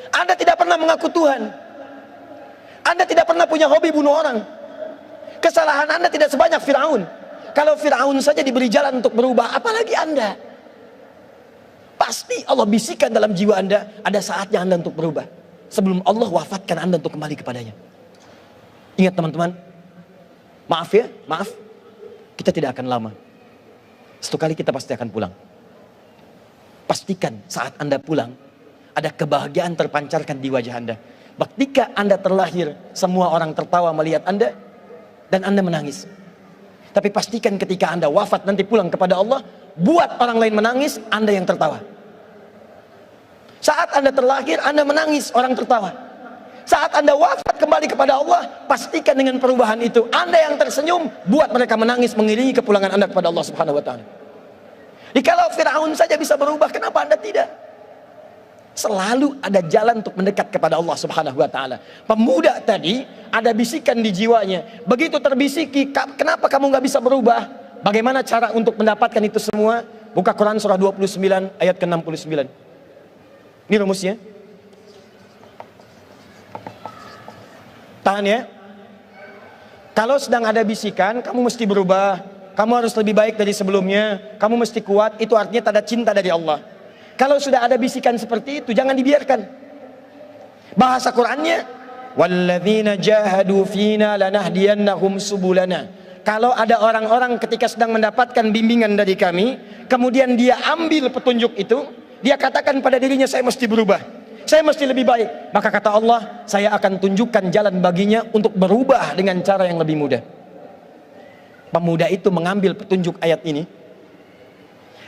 Anda tidak pernah mengaku Tuhan. Anda tidak pernah punya hobi bunuh orang. Kesalahan Anda tidak sebanyak Fir'aun. Kalau Fir'aun saja diberi jalan untuk berubah, apalagi Anda? Pasti Allah bisikan dalam jiwa Anda, ada saatnya Anda untuk berubah. Sebelum Allah wafatkan Anda untuk kembali kepadanya. Ingat teman-teman, maaf ya, maaf. Kita tidak akan lama. Satu kali kita pasti akan pulang. Pastikan saat Anda pulang, ada kebahagiaan terpancarkan di wajah Anda. Ketika Anda terlahir, semua orang tertawa melihat Anda, dan Anda menangis. Tapi pastikan ketika Anda wafat nanti pulang kepada Allah, buat orang lain menangis, Anda yang tertawa. Saat Anda terlahir, Anda menangis, orang tertawa. Saat Anda wafat kembali kepada Allah, pastikan dengan perubahan itu. Anda yang tersenyum, buat mereka menangis mengiringi kepulangan Anda kepada Allah Subhanahu wa taala. Jikalau Firaun saja bisa berubah, kenapa Anda tidak? Selalu ada jalan untuk mendekat kepada Allah Subhanahu wa taala. Pemuda tadi ada bisikan di jiwanya. Begitu terbisiki, kenapa kamu nggak bisa berubah? Bagaimana cara untuk mendapatkan itu semua? Buka Quran surah 29 ayat ke-69. Ini rumusnya. Tahan ya. Kalau sedang ada bisikan, kamu mesti berubah, kamu harus lebih baik dari sebelumnya, kamu mesti kuat, itu artinya tanda cinta dari Allah. Kalau sudah ada bisikan seperti itu, jangan dibiarkan. Bahasa Qurannya, walladzina jahadu fina lanahdiyannahum subulana. Kalau ada orang-orang ketika sedang mendapatkan bimbingan dari kami, kemudian dia ambil petunjuk itu, dia katakan pada dirinya, saya mesti berubah, saya mesti lebih baik. Maka kata Allah, saya akan tunjukkan jalan baginya untuk berubah dengan cara yang lebih mudah. Pemuda itu mengambil petunjuk ayat ini.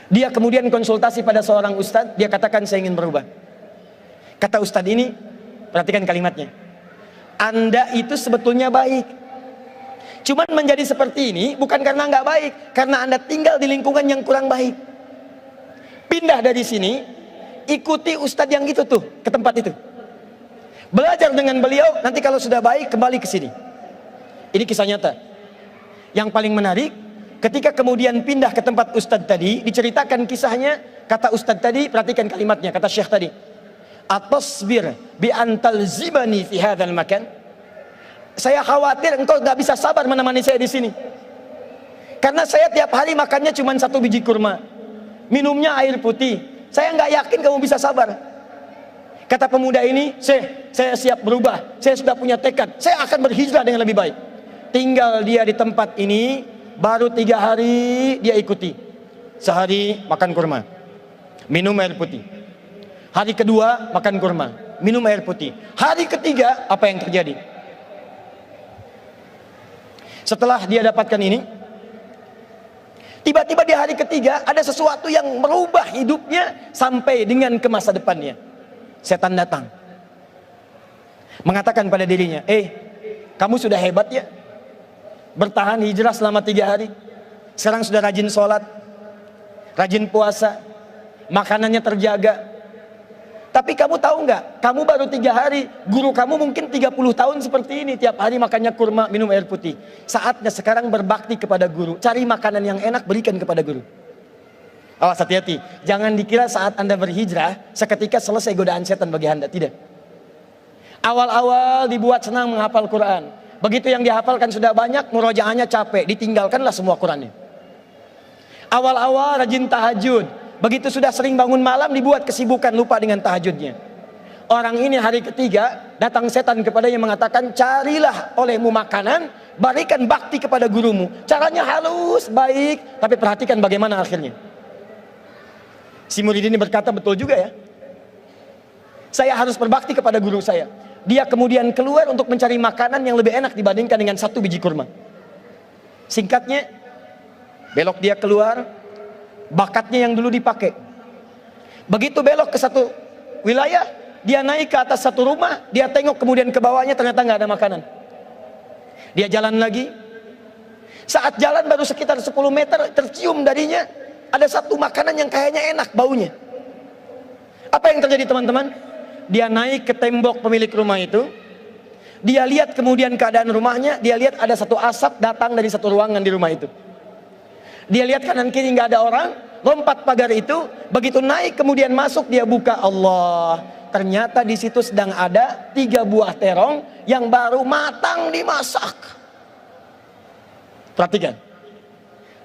Dia kemudian konsultasi pada seorang ustadz. Dia katakan, saya ingin berubah. Kata ustadz ini, perhatikan kalimatnya, Anda itu sebetulnya baik, cuman menjadi seperti ini bukan karena nggak baik, karena Anda tinggal di lingkungan yang kurang baik. Pindah dari sini, ikuti ustadz yang itu tuh, ke tempat itu. Belajar dengan beliau, nanti kalau sudah baik kembali ke sini. Ini kisah nyata. Yang paling menarik, ketika kemudian pindah ke tempat ustadz tadi, diceritakan kisahnya. Kata ustadz tadi, perhatikan kalimatnya, kata syekh tadi, atasbir bi antal zibani fi hadzal makan. Saya khawatir engkau gak bisa sabar menemani saya di sini, karena saya tiap hari makannya cuma 1 biji kurma, minumnya air putih. Saya nggak yakin kamu bisa sabar. Kata pemuda ini, saya siap berubah, saya sudah punya tekad, saya akan berhijrah dengan lebih baik. Tinggal dia di tempat ini baru 3 hari, dia ikuti. Sehari makan kurma, minum air putih. Hari kedua makan kurma, minum air putih. Hari ketiga, apa yang terjadi? Setelah dia dapatkan ini, tiba-tiba di hari ketiga ada sesuatu yang merubah hidupnya sampai dengan ke masa depannya. Setan datang, mengatakan pada dirinya, kamu sudah hebat ya, bertahan hijrah selama 3 hari. Sekarang sudah rajin sholat, rajin puasa, makanannya terjaga. Tapi kamu tahu nggak, kamu baru 3 hari, guru kamu mungkin 30 tahun seperti ini, tiap hari makannya kurma, minum air putih. Saatnya sekarang berbakti kepada guru, cari makanan yang enak, berikan kepada guru. Awas, hati-hati, jangan dikira saat Anda berhijrah seketika selesai godaan setan bagi Anda, tidak. Awal-awal dibuat senang menghafal Quran, begitu yang dihafalkan sudah banyak, murojaahnya capek, ditinggalkanlah semua Qurannya. Awal-awal rajin tahajud, begitu sudah sering bangun malam, dibuat kesibukan, lupa dengan tahajudnya. Orang ini hari ketiga, datang setan kepadanya mengatakan, carilah olehmu makanan, berikan bakti kepada gurumu. Caranya halus, baik, tapi perhatikan bagaimana akhirnya. Si murid ini berkata, betul juga ya, saya harus berbakti kepada guru saya. Dia kemudian keluar untuk mencari makanan yang lebih enak dibandingkan dengan 1 biji kurma. Singkatnya, belok dia keluar, bakatnya yang dulu dipakai. Begitu belok ke satu wilayah, dia naik ke atas satu rumah, dia tengok kemudian ke bawahnya, ternyata nggak ada makanan. Dia jalan lagi. Saat jalan baru sekitar 10 meter, tercium darinya ada satu makanan yang kayaknya enak baunya. Apa yang terjadi teman-teman? Dia naik ke tembok pemilik rumah itu, dia lihat kemudian keadaan rumahnya, dia lihat ada satu asap datang dari satu ruangan di rumah itu. Dia lihat kanan kiri nggak ada orang, lompat pagar itu, begitu naik kemudian masuk, dia buka, Allah, ternyata di situ sedang ada 3 buah terong yang baru matang dimasak. Perhatikan,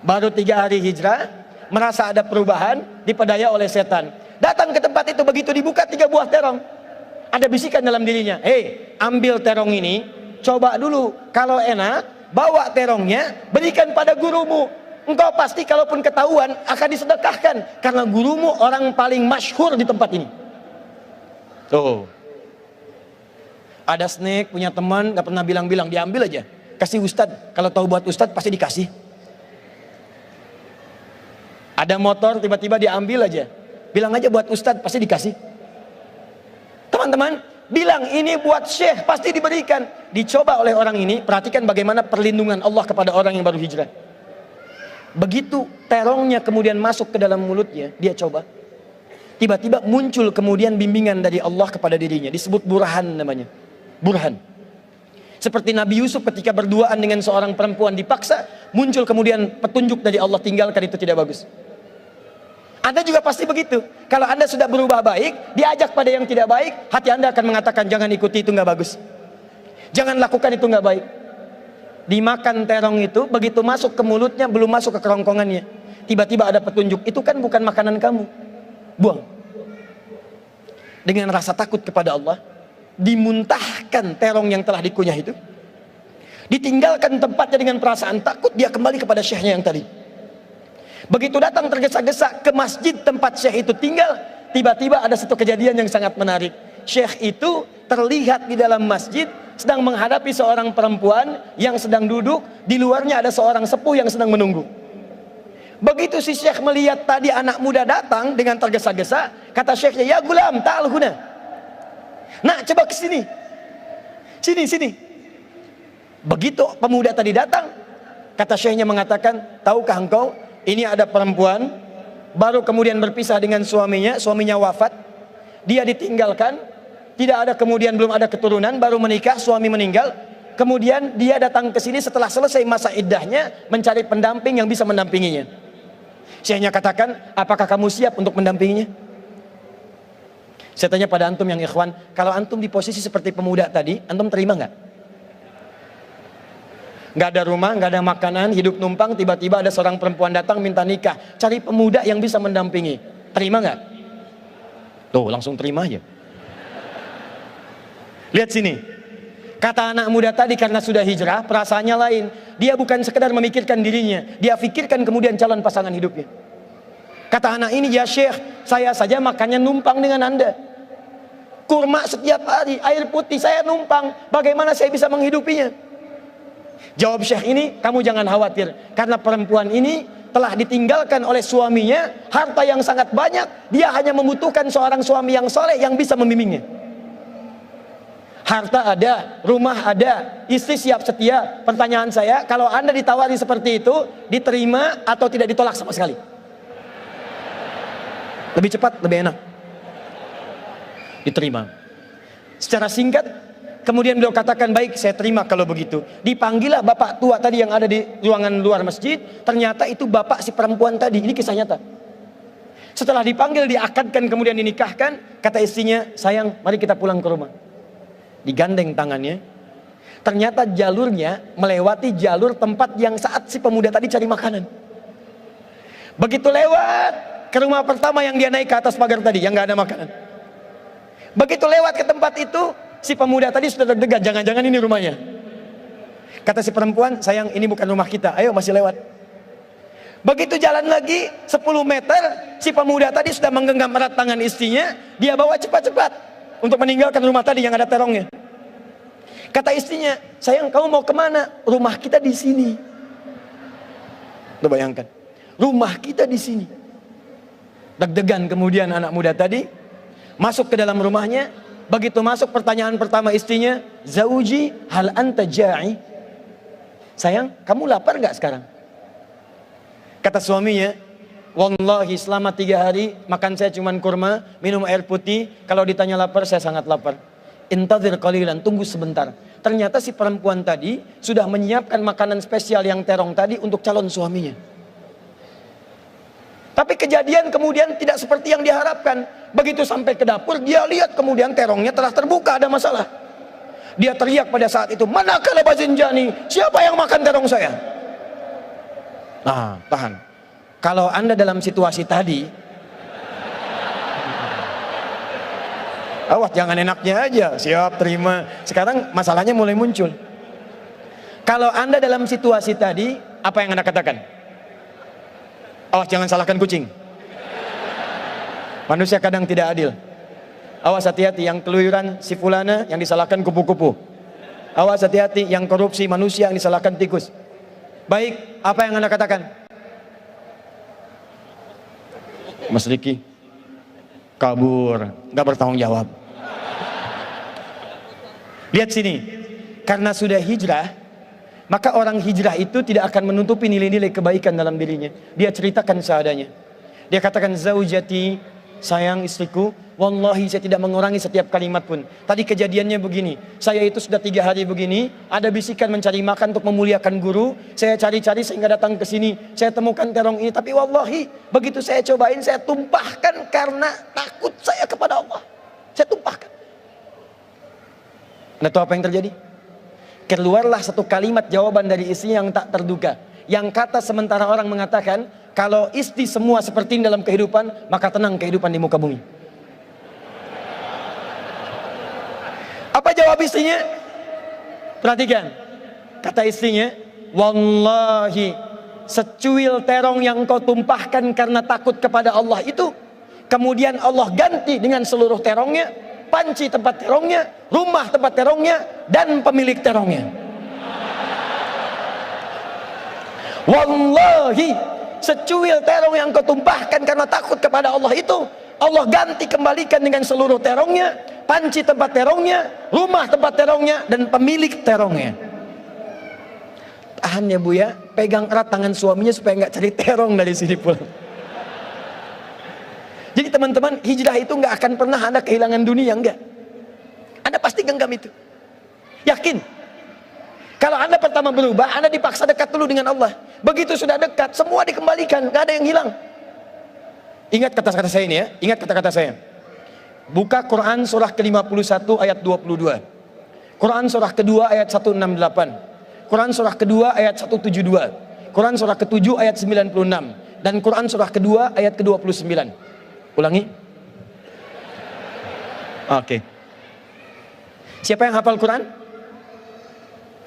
baru 3 hari hijrah, merasa ada perubahan, dipedaya oleh setan. Datang ke tempat itu, begitu dibuka 3 buah terong, ada bisikan dalam dirinya, ambil terong ini, coba dulu, kalau enak, bawa terongnya, berikan pada gurumu. Engkau pasti kalaupun ketahuan akan disedekahkan, karena gurumu orang paling masyhur di tempat ini. Tuh, ada snack, punya teman, gak pernah bilang-bilang, diambil aja, kasih ustadz. Kalau tahu buat ustadz pasti dikasih. Ada motor, tiba-tiba diambil aja, bilang aja buat ustadz, pasti dikasih. Teman-teman, bilang ini buat syekh, pasti diberikan. Dicoba oleh orang ini, perhatikan bagaimana perlindungan Allah kepada orang yang baru hijrah. Begitu terongnya kemudian masuk ke dalam mulutnya, dia coba. Tiba-tiba muncul kemudian bimbingan dari Allah kepada dirinya, disebut burhan namanya. Burhan. Seperti Nabi Yusuf ketika berduaan dengan seorang perempuan dipaksa, muncul kemudian petunjuk dari Allah, tinggalkan itu tidak bagus. Anda juga pasti begitu. Kalau Anda sudah berubah baik, diajak pada yang tidak baik, hati Anda akan mengatakan jangan ikuti, itu nggak bagus. Jangan lakukan, itu nggak baik. Dimakan terong itu, begitu masuk ke mulutnya, belum masuk ke kerongkongannya, tiba-tiba ada petunjuk, itu kan bukan makanan kamu, buang. Dengan rasa takut kepada Allah, dimuntahkan terong yang telah dikunyah itu, ditinggalkan tempatnya dengan perasaan takut, dia kembali kepada syekhnya yang tadi. Begitu datang tergesa-gesa ke masjid tempat syekh itu tinggal, tiba-tiba ada satu kejadian yang sangat menarik. Syekh itu terlihat di dalam masjid sedang menghadapi seorang perempuan yang sedang duduk, di luarnya ada seorang sepuh yang sedang menunggu. Begitu si syekh melihat tadi anak muda datang dengan tergesa-gesa, kata syekhnya, ya gulam, ta'al huna. Nah, coba ke sini. Sini. Begitu pemuda tadi datang, kata syekhnya mengatakan, tahukah engkau, ini ada perempuan, baru kemudian berpisah dengan suaminya wafat, dia ditinggalkan, tidak ada kemudian belum ada keturunan, baru menikah, suami meninggal, kemudian dia datang ke sini setelah selesai masa iddahnya, mencari pendamping yang bisa mendampinginya. Syekhnya katakan, apakah kamu siap untuk mendampinginya? Saya tanya pada antum yang ikhwan, kalau antum di posisi seperti pemuda tadi, antum terima nggak? Nggak ada rumah, nggak ada makanan, hidup numpang, tiba-tiba ada seorang perempuan datang minta nikah, cari pemuda yang bisa mendampingi, terima nggak? Tuh, langsung terima aja. Lihat sini, kata anak muda tadi karena sudah hijrah, perasaannya lain. Dia bukan sekedar memikirkan dirinya, dia pikirkan kemudian calon pasangan hidupnya. Kata anak ini, ya syekh, saya saja makannya numpang dengan anda. Kurma setiap hari, air putih saya numpang, bagaimana saya bisa menghidupinya? Jawab syekh ini, kamu jangan khawatir, karena perempuan ini telah ditinggalkan oleh suaminya, harta yang sangat banyak, dia hanya membutuhkan seorang suami yang soleh yang bisa membimbingnya. Harta ada, rumah ada, istri siap setia. Pertanyaan saya, kalau anda ditawari seperti itu, diterima atau tidak ditolak sama sekali? Lebih cepat, lebih enak diterima. Secara singkat, kemudian beliau katakan, baik, saya terima kalau begitu. Dipanggillah bapak tua tadi yang ada di ruangan luar masjid. Ternyata itu bapak si perempuan tadi. Ini kisah nyata. Setelah dipanggil, diakadkan, kemudian dinikahkan, kata istrinya, sayang, mari kita pulang ke rumah. Digandeng tangannya, ternyata jalurnya melewati jalur tempat yang saat si pemuda tadi cari makanan. Begitu lewat ke rumah pertama yang dia naik ke atas pagar tadi, yang gak ada makanan. Begitu lewat ke tempat itu, si pemuda tadi sudah deg-degan, jangan-jangan ini rumahnya. Kata si perempuan, sayang, ini bukan rumah kita, ayo masih lewat. Begitu jalan lagi 10 meter, si pemuda tadi sudah menggenggam erat tangan istrinya, dia bawa cepat-cepat untuk meninggalkan rumah tadi yang ada terongnya. Kata istrinya, sayang, kamu mau kemana? Rumah kita di sini. Tuh bayangkan, rumah kita di sini. Deg-degan kemudian anak muda tadi masuk ke dalam rumahnya. Begitu masuk, pertanyaan pertama istrinya, Zauji, hal anta ja'i? Sayang, kamu lapar gak sekarang? Kata suaminya, wallahi selama 3 hari makan saya cuma kurma, minum air putih. Kalau ditanya lapar, saya sangat lapar. Intadhir qalilan, tunggu sebentar. Ternyata si perempuan tadi sudah menyiapkan makanan spesial yang terong tadi untuk calon suaminya. Tapi kejadian kemudian tidak seperti yang diharapkan. Begitu sampai ke dapur, dia lihat kemudian terongnya telah terbuka, ada masalah. Dia teriak pada saat itu, manakala bazinjani, siapa yang makan terong saya? Nah, tahan. Kalau anda dalam situasi tadi, awas jangan enaknya aja, siap terima. Sekarang masalahnya mulai muncul. Kalau anda dalam situasi tadi, apa yang anda katakan? Awas jangan salahkan kucing. Manusia kadang tidak adil. Awas hati-hati, yang keluyuran si fulana yang disalahkan kupu-kupu. Awas hati-hati, yang korupsi manusia yang disalahkan tikus. Baik, apa yang anda katakan? Mas Riki kabur, nggak bertanggung jawab. Lihat sini, karena sudah hijrah, maka orang hijrah itu tidak akan menutupi nilai-nilai kebaikan dalam dirinya. Dia ceritakan seadanya. Dia katakan, zaujati, sayang istriku, wallahi saya tidak mengurangi setiap kalimat pun. Tadi kejadiannya begini, saya itu sudah 3 hari begini, ada bisikan mencari makan untuk memuliakan guru, saya cari-cari sehingga datang ke sini, saya temukan terong ini, tapi wallahi begitu saya cobain, saya tumpahkan karena takut saya kepada Allah. Saya tumpahkan. Anda tahu apa yang terjadi? Keluarlah satu kalimat jawaban dari istri yang tak terduga. Yang kata sementara orang mengatakan, kalau istri semua seperti ini dalam kehidupan, maka tenang kehidupan di muka bumi. Apa jawab istrinya? Perhatikan. Kata istrinya, wallahi secuil terong yang kau tumpahkan karena takut kepada Allah itu, kemudian Allah ganti dengan seluruh terongnya, panci tempat terongnya, rumah tempat terongnya, dan pemilik terongnya. Wallahi secuil terong yang kau tumpahkan karena takut kepada Allah itu, Allah ganti kembalikan dengan seluruh terongnya, panci tempat terongnya, rumah tempat terongnya, dan pemilik terongnya. Tahan ya Bu ya, pegang erat tangan suaminya supaya nggak cari terong dari sini pulang. Jadi teman-teman, hijrah itu nggak akan pernah Anda kehilangan dunia, enggak. Anda pasti genggam itu. Yakin. Kalau Anda pertama berubah, Anda dipaksa dekat dulu dengan Allah. Begitu sudah dekat, semua dikembalikan, nggak ada yang hilang. Ingat kata-kata saya ini ya, ingat kata-kata saya. Buka Quran surah ke-51 ayat 22. Quran surah kedua ayat 168. Quran surah kedua ayat 172. Quran surah ke-7 ayat 96. Dan Quran surah kedua ayat ke-29. Ulangi. Oke. Siapa yang hafal Quran?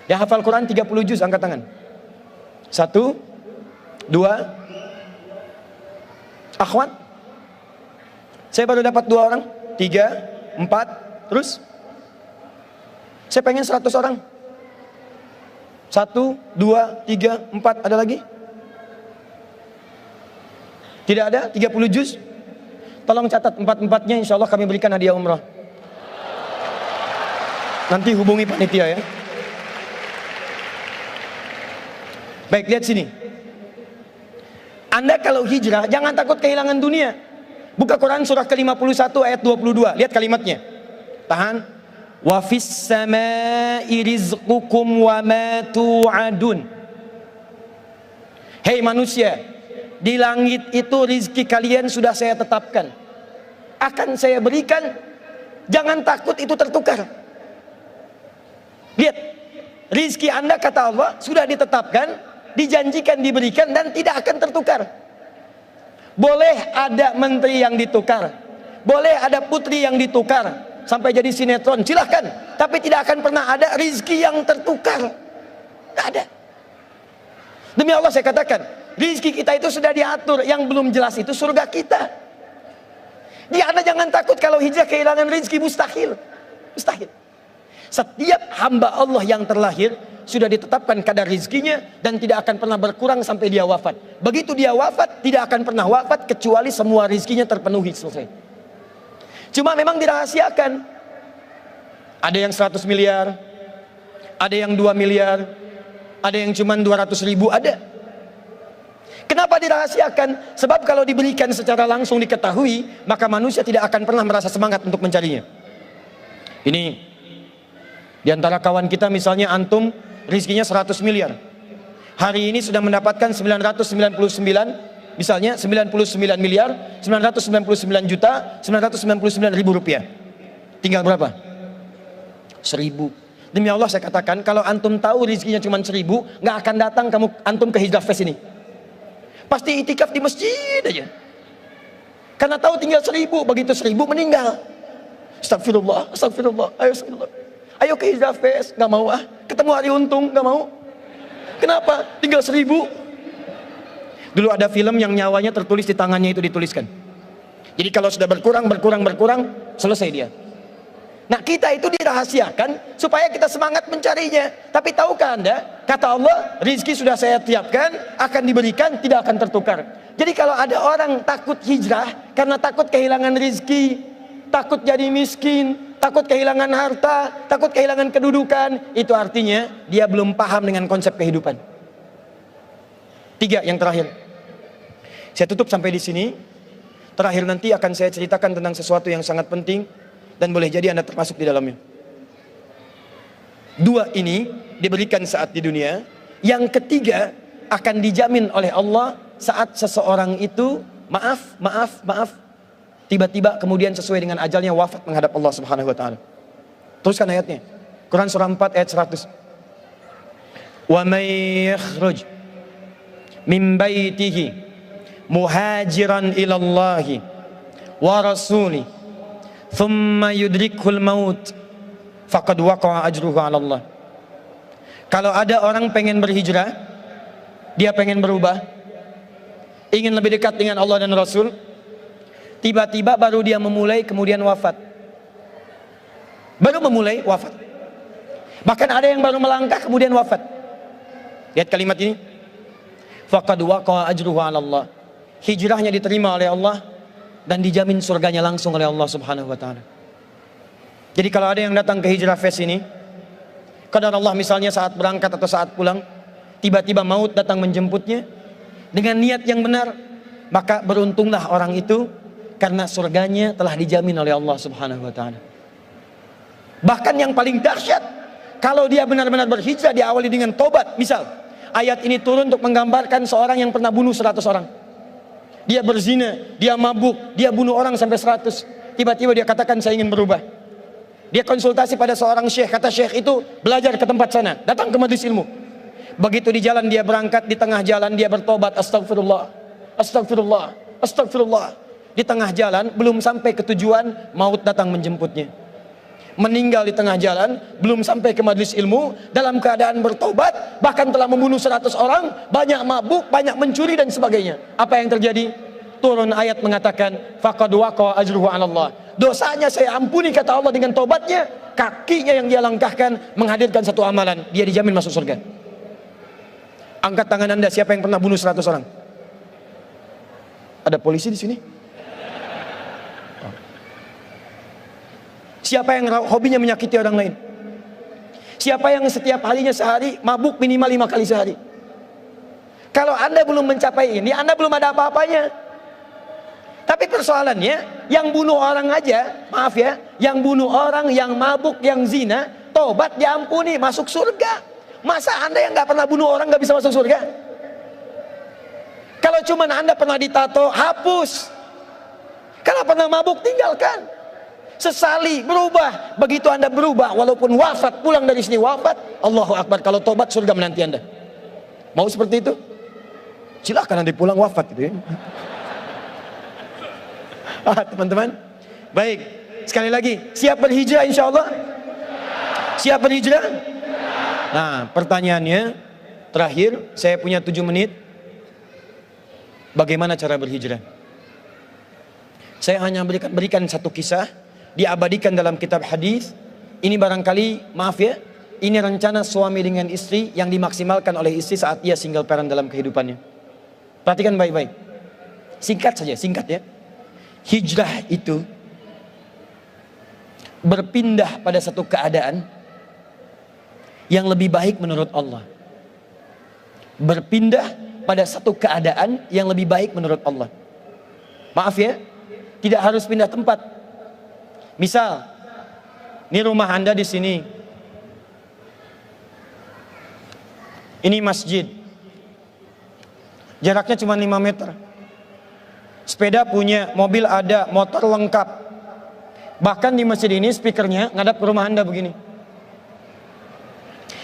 Yang hafal Quran 30 juz, angkat tangan. 1, 2. Akhwat? Saya baru dapat 2 orang. 3, 4. Terus? Saya pengen 100 orang. 1, 2, 3, 4. Ada lagi? Tidak ada? 30 juz? Tolong catat 4-4-nya, insya Allah kami berikan hadiah umrah. Nanti hubungi panitia ya. Baik, lihat sini. Anda kalau hijrah, jangan takut kehilangan dunia. Buka Quran surah ke-51 ayat 22. Lihat kalimatnya. Tahan. Wa fis samaa'i rizqukum wa ma tu'adun. Hei manusia, di langit itu rizki kalian sudah saya tetapkan, akan saya berikan. Jangan takut itu tertukar. Lihat, rizki Anda kata Allah sudah ditetapkan, dijanjikan diberikan, dan tidak akan tertukar. Boleh ada menteri yang ditukar, boleh ada putri yang ditukar sampai jadi sinetron, silahkan, tapi tidak akan pernah ada rizki yang tertukar. Tidak ada. Demi Allah saya katakan, rizki kita itu sudah diatur. Yang belum jelas itu surga kita. Jadi Anda jangan takut kalau hijrah kehilangan rizki. Mustahil. Mustahil. Setiap hamba Allah yang terlahir sudah ditetapkan kadar rizkinya, dan tidak akan pernah berkurang sampai dia wafat. Begitu dia wafat, tidak akan pernah wafat kecuali semua rizkinya terpenuhi, selesai. Cuma memang dirahasiakan. Ada yang 100 miliar, ada yang 2 miliar, ada yang cuma 200 ribu, ada. Kenapa dirahasiakan? Sebab kalau diberikan secara langsung diketahui, maka manusia tidak akan pernah merasa semangat untuk mencarinya. Ini di antara kawan kita, misalnya antum rizkinya 100 miliar. Hari ini sudah mendapatkan 999, misalnya 99 miliar, 999 juta, 999 ribu rupiah. Tinggal berapa? 1000. Demi Allah saya katakan, kalau antum tahu rizkinya cuma 1000, nggak akan datang antum ke Hijrah Fest ini. Pasti itikaf di masjid aja. Karena tahu tinggal 1000, begitu 1000 meninggal. Astagfirullah, astagfirullah, ayo astagfirullah. Ayo ke Hijrah Fest, nggak mau ah. Ketemu hari untung, nggak mau. Kenapa? Tinggal 1000. Dulu ada film yang nyawanya tertulis di tangannya, itu dituliskan. Jadi kalau sudah berkurang, selesai dia. Nah kita itu dirahasiakan supaya kita semangat mencarinya. Tapi tahukah Anda, kata Allah, rizki sudah saya tiapkan, akan diberikan, tidak akan tertukar. Jadi kalau ada orang takut hijrah karena takut kehilangan rizki, takut jadi miskin, takut kehilangan harta, takut kehilangan kedudukan. Itu artinya dia belum paham dengan konsep kehidupan. 3 yang terakhir. Saya tutup sampai di sini. Terakhir nanti akan saya ceritakan tentang sesuatu yang sangat penting dan boleh jadi Anda termasuk di dalamnya. 2 ini diberikan saat di dunia. Yang ketiga akan dijamin oleh Allah saat seseorang itu maaf, tiba-tiba kemudian sesuai dengan ajalnya wafat menghadap Allah Subhanahu wa taala. Teruskan ayatnya. Quran surah 4 ayat 100. Wa may yakhruj min baitihi muhajiran ila Allah wa rasuli thumma yudrikul maut faqad waqa'a ajruhu 'ala Allah. Kalau ada orang pengen berhijrah, dia pengen berubah, ingin lebih dekat dengan Allah dan Rasul, tiba-tiba baru dia memulai kemudian wafat. Baru memulai wafat. Bahkan ada yang baru melangkah kemudian wafat. Lihat kalimat ini. Faqad waqa'a ajruhu 'ala Allah. Hijrahnya diterima oleh Allah dan dijamin surganya langsung oleh Allah Subhanahu wa taala. Jadi kalau ada yang datang ke Hijrah Fest ini, kadar Allah misalnya saat berangkat atau saat pulang, tiba-tiba maut datang menjemputnya dengan niat yang benar, maka beruntunglah orang itu karena surganya telah dijamin oleh Allah Subhanahu wa taala. Bahkan yang paling dahsyat, kalau dia benar-benar berhijrah diawali dengan tobat. Misal, ayat ini turun untuk menggambarkan seorang yang pernah bunuh 100 orang. Dia berzina, dia mabuk, dia bunuh orang sampai 100. Tiba-tiba dia katakan saya ingin berubah. Dia konsultasi pada seorang syekh, kata syekh itu belajar ke tempat sana, datang ke majelis ilmu. Begitu di jalan dia berangkat, di tengah jalan dia bertobat, astagfirullah, astagfirullah, astagfirullah. Di tengah jalan belum sampai ke tujuan, maut datang menjemputnya. Meninggal di tengah jalan, belum sampai ke majelis ilmu, dalam keadaan bertobat, bahkan telah membunuh 100 orang, banyak mabuk, banyak mencuri dan sebagainya. Apa yang terjadi? Turun ayat mengatakan faqad waqa'a ajruhu 'ala Allah. Dosanya saya ampuni kata Allah dengan tobatnya, kakinya yang dia langkahkan menghadirkan satu amalan, dia dijamin masuk surga. Angkat tangan Anda, siapa yang pernah bunuh 100 orang? Ada polisi di sini? Siapa yang hobinya menyakiti orang lain? Siapa yang setiap harinya sehari mabuk minimal 5 kali sehari? Kalau Anda belum mencapai ini, Anda belum ada apa-apanya. Tapi persoalannya, yang bunuh orang aja, maaf ya, yang bunuh orang, yang mabuk, yang zina, tobat diampuni, masuk surga. Masa Anda yang gak pernah bunuh orang gak bisa masuk surga? Kalau cuma Anda pernah ditato, hapus. Kalau pernah mabuk, tinggalkan. Sesali, berubah. Begitu Anda berubah, walaupun wafat, pulang dari sini wafat, Allahu Akbar, kalau tobat surga menanti Anda. Mau seperti itu? Silakan nanti pulang wafat gitu ya. Teman-teman, baik, sekali lagi, siap berhijrah insya Allah? Siap berhijrah? Nah, pertanyaannya terakhir, saya punya 7 menit. Bagaimana cara berhijrah? Saya hanya berikan satu kisah, diabadikan dalam kitab hadis. Ini barangkali, maaf ya, ini rencana suami dengan istri yang dimaksimalkan oleh istri saat ia single parent dalam kehidupannya. Perhatikan baik-baik. Singkat saja, singkat ya. Hijrah itu berpindah pada satu keadaan yang lebih baik menurut Allah. Berpindah pada satu keadaan yang lebih baik menurut Allah. Maaf ya, tidak harus pindah tempat. Misal, ini rumah Anda di sini. Ini masjid. Jaraknya cuma 5 meter. Sepeda punya, mobil ada, motor lengkap. Bahkan di masjid ini speakernya ngadap ke rumah Anda begini.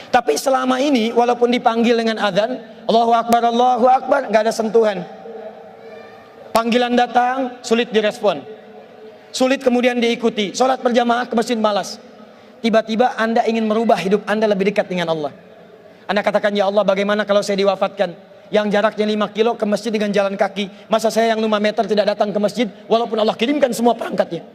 Tapi selama ini walaupun dipanggil dengan adzan, Allahu Akbar, nggak ada sentuhan. Panggilan datang, sulit direspon. Sulit kemudian diikuti. Sholat berjamaah ke masjid malas. Tiba-tiba Anda ingin merubah hidup Anda lebih dekat dengan Allah. Anda katakan, ya Allah, bagaimana kalau saya diwafatkan? Yang jaraknya 5 kilo ke masjid dengan jalan kaki. Masa saya yang 5 meter tidak datang ke masjid walaupun Allah kirimkan semua perangkatnya?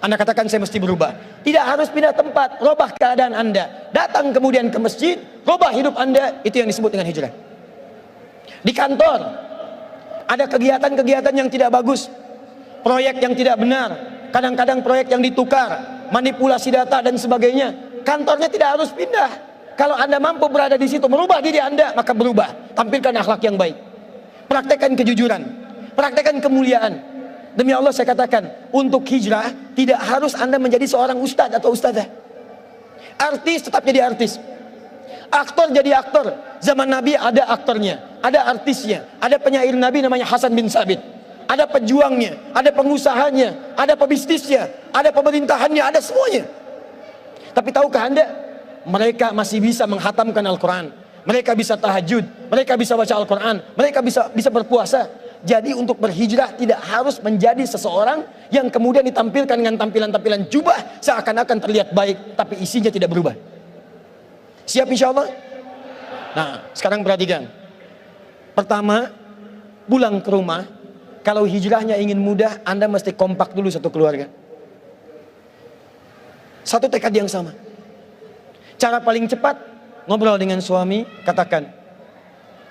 Anda katakan saya mesti berubah. Tidak harus pindah tempat, robah keadaan Anda. Datang kemudian ke masjid, robah hidup Anda. Itu yang disebut dengan hijrah. Di kantor ada kegiatan-kegiatan yang tidak bagus, proyek yang tidak benar, kadang-kadang proyek yang ditukar, manipulasi data dan sebagainya. Kantornya tidak harus pindah. Kalau Anda mampu berada di situ, merubah diri Anda, maka berubah. Tampilkan akhlak yang baik. Praktekkan kejujuran. Praktekkan kemuliaan. Demi Allah saya katakan, untuk hijrah tidak harus Anda menjadi seorang ustadz atau ustadzah. Artis tetap jadi artis. Aktor jadi aktor. Zaman Nabi ada aktornya, ada artisnya, ada penyair Nabi namanya Hasan bin Sabit. Ada pejuangnya, ada pengusahanya, ada pebisnisnya, ada pemerintahannya, ada semuanya. Tapi tahukah Anda, mereka masih bisa menghatamkan Al-Quran, mereka bisa tahajud, mereka bisa baca Al-Quran, mereka bisa berpuasa. Jadi untuk berhijrah tidak harus menjadi seseorang yang kemudian ditampilkan dengan tampilan-tampilan jubah seakan-akan terlihat baik, tapi isinya tidak berubah. Siap insya Allah? Nah, sekarang perhatikan. Pertama, pulang ke rumah. Kalau hijrahnya ingin mudah, Anda mesti kompak dulu satu keluarga. Satu tekad yang sama. Cara paling cepat, ngobrol dengan suami, katakan,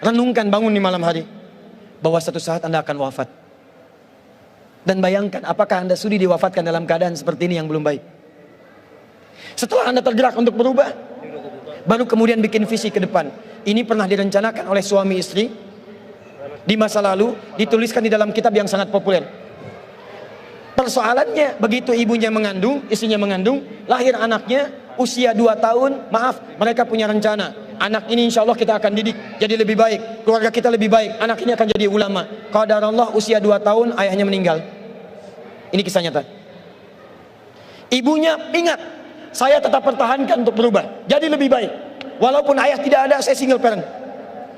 renungkan, bangun di malam hari, bahwa satu saat Anda akan wafat. Dan bayangkan, apakah Anda sudi diwafatkan dalam keadaan seperti ini yang belum baik? Setelah Anda tergerak untuk berubah, baru kemudian bikin visi ke depan. Ini pernah direncanakan oleh suami istri. Di masa lalu dituliskan di dalam kitab yang sangat populer. Persoalannya begitu ibunya mengandung, istrinya mengandung, lahir anaknya usia 2 tahun, maaf, mereka punya rencana. Anak ini insya Allah kita akan didik jadi lebih baik, keluarga kita lebih baik, anak ini akan jadi ulama. Qadarullah usia 2 tahun ayahnya meninggal. Ini kisah nyata. Ibunya ingat, saya tetap pertahankan untuk berubah, jadi lebih baik. Walaupun ayah tidak ada, saya single parent.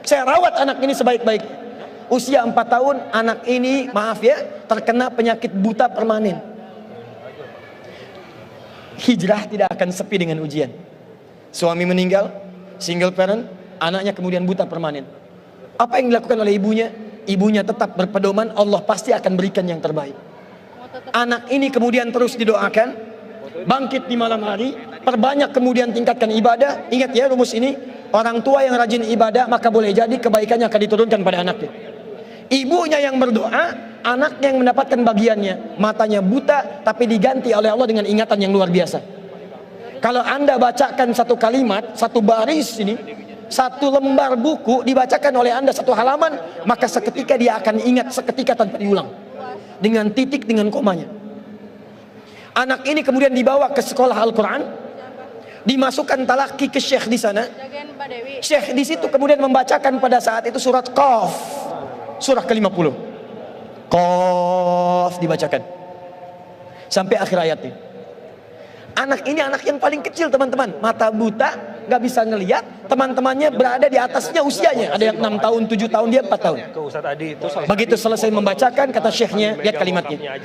Saya rawat anak ini sebaik-baik. Usia 4 tahun, anak ini, maaf ya, terkena penyakit buta permanen. Hijrah tidak akan sepi dengan ujian. Suami meninggal, single parent, anaknya kemudian buta permanen. Apa yang dilakukan oleh ibunya? Ibunya tetap berpedoman, Allah pasti akan berikan yang terbaik. Anak ini kemudian terus didoakan, bangkit di malam hari, perbanyak kemudian tingkatkan ibadah. Ingat ya rumus ini, orang tua yang rajin ibadah, maka boleh jadi kebaikannya akan diturunkan pada anaknya. Ibunya yang berdoa, anaknya yang mendapatkan bagiannya. Matanya buta, tapi diganti oleh Allah dengan ingatan yang luar biasa. Kalau Anda bacakan satu kalimat, satu baris ini, satu lembar buku dibacakan oleh Anda satu halaman, maka seketika dia akan ingat seketika tanpa diulang. Dengan titik, dengan komanya. Anak ini kemudian dibawa ke sekolah Al-Quran, dimasukkan talaki ke syekh di sana. Syekh di situ kemudian membacakan pada saat itu surat Qaf, surah ke-50. Qaf dibacakan sampai akhir ayatnya. Anak ini anak yang paling kecil teman-teman, mata buta, nggak bisa ngelihat. Teman-temannya berada di atasnya usianya, ada yang 6 tahun, 7 tahun, dia 4 tahun. Begitu selesai membacakan, kata syekhnya, lihat kalimatnya,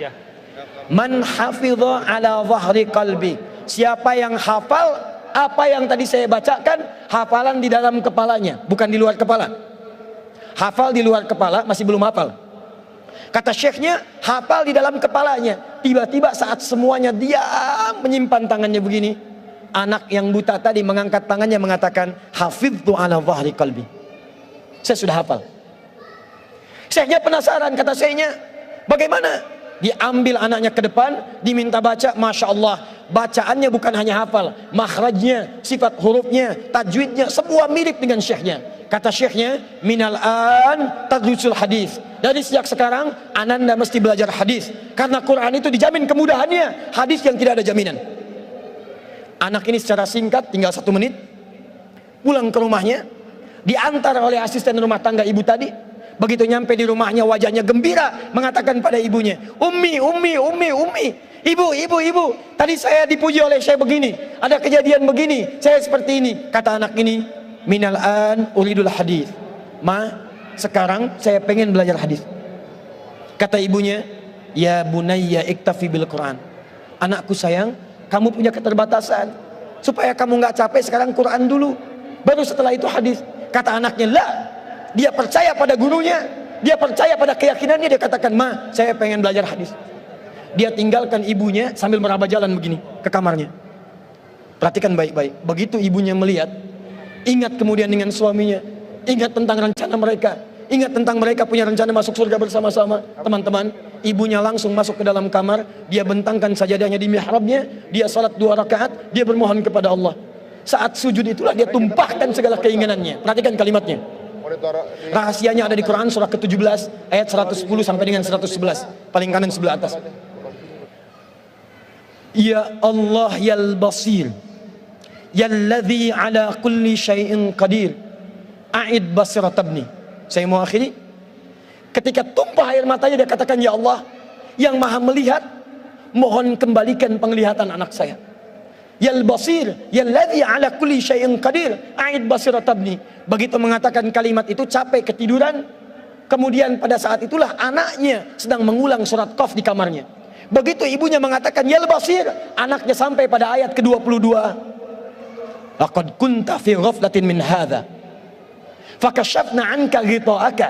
man hafidha ala zahri qalbi, siapa yang hafal apa yang tadi saya bacakan, hafalan di dalam kepalanya, bukan di luar kepala. Hafal di luar kepala masih belum hafal. Kata syekhnya, hafal di dalam kepalanya. Tiba-tiba saat semuanya diam menyimpan tangannya begini, anak yang buta tadi mengangkat tangannya mengatakan, hafidtu ala zahri qalbi, saya sudah hafal. Syekhnya penasaran, kata syekhnya, bagaimana? Diambil anaknya ke depan, diminta baca, Masya Allah, bacaannya bukan hanya hafal, makhrajnya, sifat hurufnya, tajwidnya, semua mirip dengan syekhnya. Kata syekhnya, minal an tadrusul hadis, dari sejak sekarang ananda mesti belajar hadis, karena Quran itu dijamin kemudahannya, hadis yang tidak ada jaminan. Anak ini secara singkat, tinggal 1 menit, pulang ke rumahnya, diantar oleh asisten rumah tangga ibu tadi. Begitu nyampe di rumahnya, wajahnya gembira, mengatakan pada ibunya, Ummi, ibu, tadi saya dipuji oleh saya begini, ada kejadian begini, saya seperti ini. Kata anak ini, minal an uridul hadis, ma, sekarang saya pengen belajar hadis. Kata ibunya, ya bunayya iktafi bil Quran, anakku sayang, kamu punya keterbatasan, supaya kamu nggak capek sekarang Quran dulu, baru setelah itu hadis. Kata anaknya, lah, dia percaya pada gurunya, dia percaya pada keyakinannya, dia katakan, ma, saya pengen belajar hadis. Dia tinggalkan ibunya sambil meraba jalan begini ke kamarnya. Perhatikan baik-baik, begitu ibunya melihat, ingat kemudian dengan suaminya, ingat tentang rencana mereka, ingat tentang mereka punya rencana masuk surga bersama-sama. Teman-teman, Ibunya langsung masuk ke dalam kamar, dia bentangkan sajadahnya di mihrabnya, dia salat 2 rakaat, dia bermohon kepada Allah. Saat sujud itulah dia tumpahkan segala keinginannya. Perhatikan kalimatnya. Rahasianya ada di Quran surah ke-17 ayat 110 sampai dengan 111, paling kanan sebelah atas. Ya Allah yal basir, yalladzi ala kulli syai'in qadir, a'id basiratabni. Saya mau akhiri. Ketika tumpah air matanya dia katakan, ya Allah yang maha melihat, mohon kembalikan penglihatan anak saya. Yal basir, yalladzi ala kulli syai'in qadir, a'id basiratabni. Begitu mengatakan kalimat itu capek ketiduran, kemudian pada saat itulah anaknya sedang mengulang surat Qaf di kamarnya. Begitu ibunya mengatakan yal basir, anaknya sampai pada ayat ke-22. Laqad kunta fi ghaflatin min hadza fakashafna 'anka ghita'aka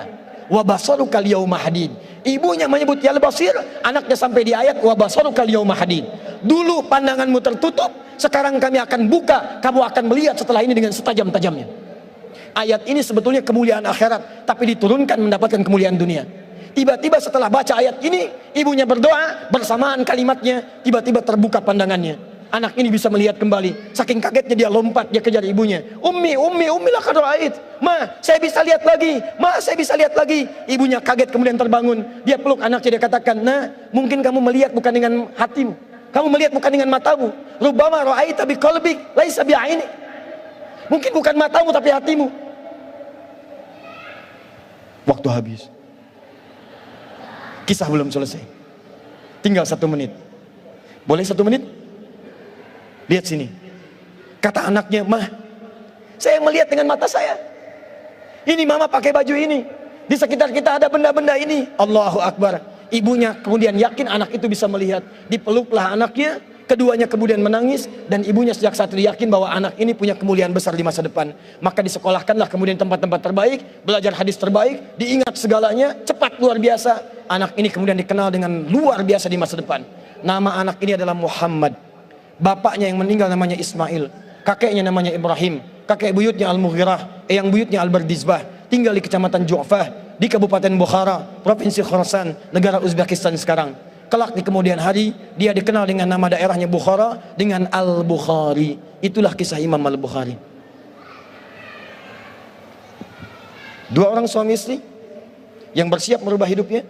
wa basaruka al-yawma hadid. Ibunya menyebut yal basir, anaknya sampai di ayat wa basaruka al-yawma hadid. Dulu pandanganmu tertutup, sekarang kami akan buka, kamu akan melihat setelah ini dengan setajam-tajamnya. Ayat ini sebetulnya kemuliaan akhirat, tapi diturunkan mendapatkan kemuliaan dunia. Tiba-tiba setelah baca ayat ini, ibunya berdoa, bersamaan kalimatnya, tiba-tiba terbuka pandangannya. Anak ini bisa melihat kembali. Saking kagetnya dia lompat, dia kejar ibunya. Ummi laqad ra'ait. Ma, saya bisa lihat lagi. Ma, saya bisa lihat lagi. Ibunya kaget kemudian terbangun. Dia peluk anaknya, dia katakan, nah, mungkin kamu melihat bukan dengan hatimu. Kamu melihat bukan dengan matamu. Rubbama ra'aita biqalbik laisa bi'aini. Mungkin bukan matamu tapi hatimu. Waktu habis. Kisah belum selesai. Tinggal 1 menit. Boleh 1 menit? Lihat sini. Kata anaknya, "Mah, saya melihat dengan mata saya. Ini mama pakai baju ini. Di sekitar kita ada benda-benda ini." Allahu Akbar. Ibunya kemudian yakin anak itu bisa melihat. Dipeluklah anaknya, keduanya kemudian menangis, dan ibunya sejak saat itu yakin bahwa anak ini punya kemuliaan besar di masa depan. Maka disekolahkanlah kemudian tempat-tempat terbaik, belajar hadis terbaik, diingat segalanya, cepat luar biasa. Anak ini kemudian dikenal dengan luar biasa di masa depan. Nama anak ini adalah Muhammad. Bapaknya yang meninggal namanya Ismail, kakeknya namanya Ibrahim, kakek buyutnya Al-Mughirah, eyang buyutnya Al-Bardizbah, tinggal di kecamatan Ju'fah, di Kabupaten Bukhara, Provinsi Khorasan, negara Uzbekistan sekarang. Kelak di kemudian hari, dia dikenal dengan nama daerahnya Bukhara, dengan Al-Bukhari. Itulah kisah Imam Al-Bukhari. 2 orang suami istri yang bersiap merubah hidupnya,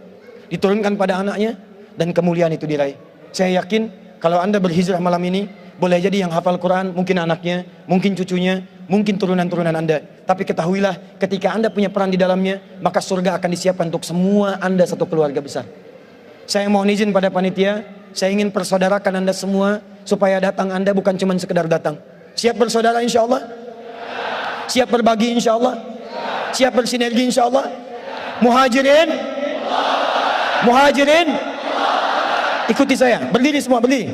diturunkan pada anaknya, dan kemuliaan itu diraih. Saya yakin kalau Anda berhijrah malam ini, boleh jadi yang hafal Quran mungkin anaknya, mungkin cucunya, mungkin turunan-turunan Anda. Tapi ketahuilah, ketika Anda punya peran di dalamnya, maka surga akan disiapkan untuk semua Anda satu keluarga besar. Saya mohon izin pada panitia, saya ingin persaudarakan Anda semua, supaya datang Anda bukan cuma sekedar datang. Siap bersaudara insya Allah? Siap berbagi insya Allah? Siap bersinergi insya Allah? Muhajirin? Muhajirin? Ikuti saya, berdiri semua, berdiri.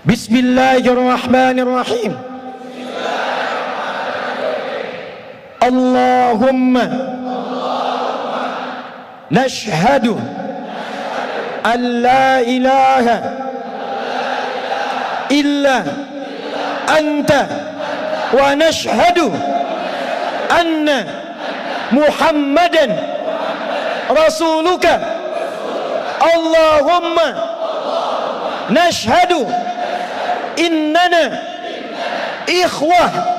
Bismillahirrahmanirrahim. Allahumma nashhadu an la ilaha illa anta wa nashhadu anna Muhammadan rasuluka. Allahumma nashhadu innana ikhwah.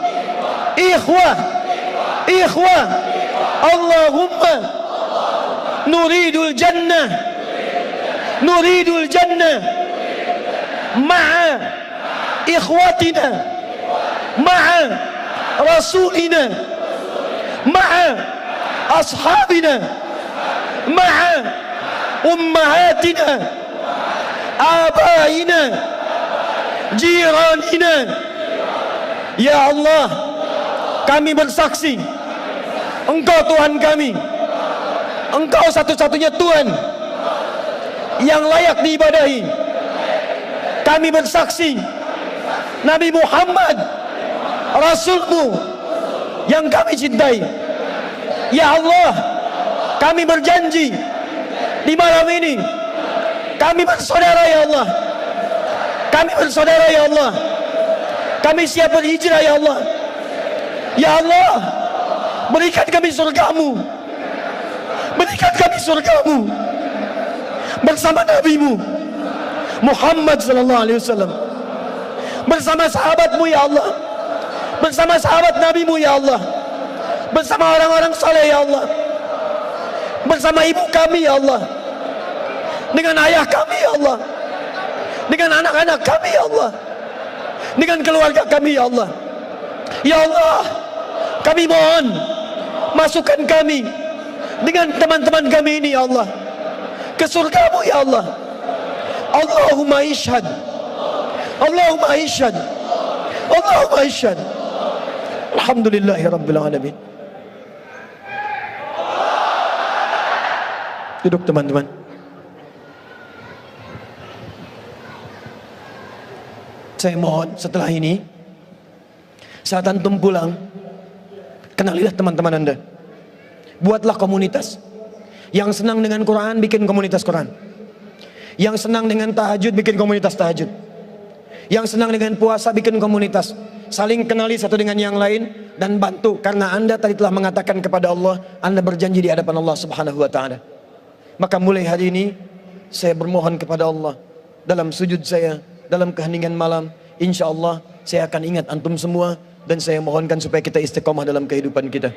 Allahumma nuridul jannah ma'a ikhwatina ma'a rasulina ma'a ashabina ma'a ummahatina abaina jiranina. Ya Allah, kami bersaksi Engkau Tuhan kami, Engkau satu-satunya Tuhan yang layak diibadahi. Kami bersaksi Nabi Muhammad Rasul-Mu yang kami cintai. Ya Allah, kami berjanji di malam ini kami bersaudara ya Allah. Kami bersaudara ya Allah. Kami siap berhijrah ya Allah. Ya Allah, berikan kami surgamu, berikan kami surgamu bersama Nabi-Mu Muhammad sallallahu alaihi wasallam, bersama sahabat-Mu ya Allah, bersama sahabat Nabi-Mu ya Allah, bersama orang-orang saleh ya Allah, bersama ibu kami ya Allah, dengan ayah kami ya Allah, dengan anak-anak kami ya Allah, dengan keluarga kami ya Allah. Ya Allah, kami mohon masukkan kami dengan teman-teman kami ini ya Allah ke surga-Mu ya Allah. Allahumma ishhad, Allahumma ishhad, Allahumma ishhad. Alhamdulillahi rabbil alamin. Duduk teman-teman. Saya mohon setelah ini, saat antum pulang, kenalilah teman-teman Anda. Buatlah komunitas. Yang senang dengan Quran, bikin komunitas Quran. Yang senang dengan tahajud, bikin komunitas tahajud. Yang senang dengan puasa, bikin komunitas. Saling kenali satu dengan yang lain dan bantu. Karena Anda tadi telah mengatakan kepada Allah, Anda berjanji di hadapan Allah Subhanahu wa Ta'ala. Maka mulai hari ini, saya bermohon kepada Allah dalam sujud saya, dalam keheningan malam, insya Allah saya akan ingat antum semua, dan saya mohonkan supaya kita istiqomah dalam kehidupan kita.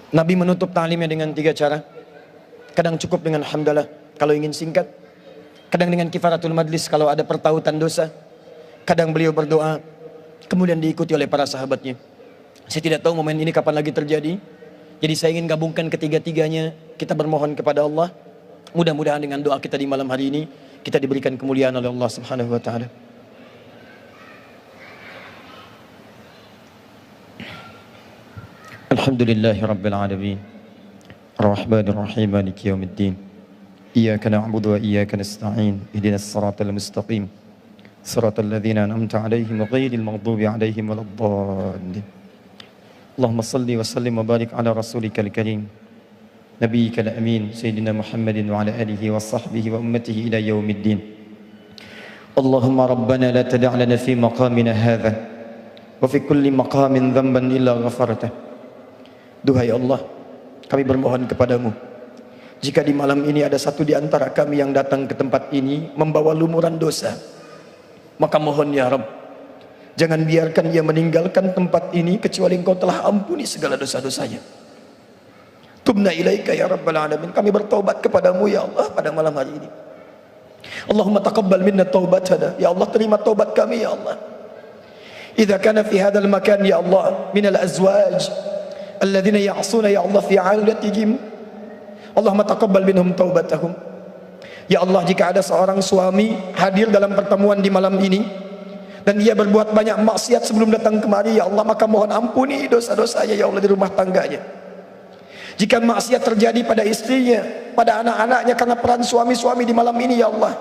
Nabi menutup ta'limnya dengan 3 cara. Kadang cukup dengan hamdalah kalau ingin singkat, kadang dengan kifaratul majlis kalau ada pertautan dosa, kadang beliau berdoa, kemudian diikuti oleh para sahabatnya. Saya tidak tahu momen ini kapan lagi terjadi, jadi saya ingin gabungkan ketiga-tiganya. Kita bermohon kepada Allah, mudah-mudahan dengan doa kita di malam hari ini kita diberikan kemuliaan oleh Allah Subhanahu wa Ta'ala. Alhamdulillahi rabbil alamin, Ar-Rahmanir Rahim, Maliki yaumiddin. Iyyaka na'budu wa iyyaka nasta'in. Ihdinas siratal mustaqim. Siratal ladzina an'amta 'alaihim ghairil maghdubi 'alaihim waladdallin. Allahumma salli wa sallim wa barik ala rasulikal karim, nabiyyikal amin, sayyidina Muhammadin wa ala alihi wa sahbihi wa ummatihi ila yaumiddin. Allahumma rabbana la tada' lana fi maqamina hadha wa fi kulli maqamin dhanban illa ghafartah. Duhai Allah, kami bermohon kepadamu, jika di malam ini ada satu di antara kami yang datang ke tempat ini membawa lumuran dosa, maka mohon ya Rabb, jangan biarkan ia meninggalkan tempat ini kecuali Engkau telah ampuni segala dosa-dosanya. Tubna ilaika ya Rabbal alamin, kami bertaubat kepadamu ya Allah pada malam hari ini. Allahumma taqabbal minna taubatana, ya Allah terima taubat kami ya Allah. Idza kana fi hadzal makan ya Allah minal azwaj alladzina ya'suna ya Allah fi 'ailatihim, Allahumma taqabbal minhum taubatahum. Ya Allah, jika ada seorang suami hadir dalam pertemuan di malam ini dan ia berbuat banyak maksiat sebelum datang kemari ya Allah, maka mohon ampuni dosa-dosanya ya Allah di rumah tangganya. Jika maksiat terjadi pada istrinya, pada anak-anaknya karena peran suami-suami di malam ini ya Allah,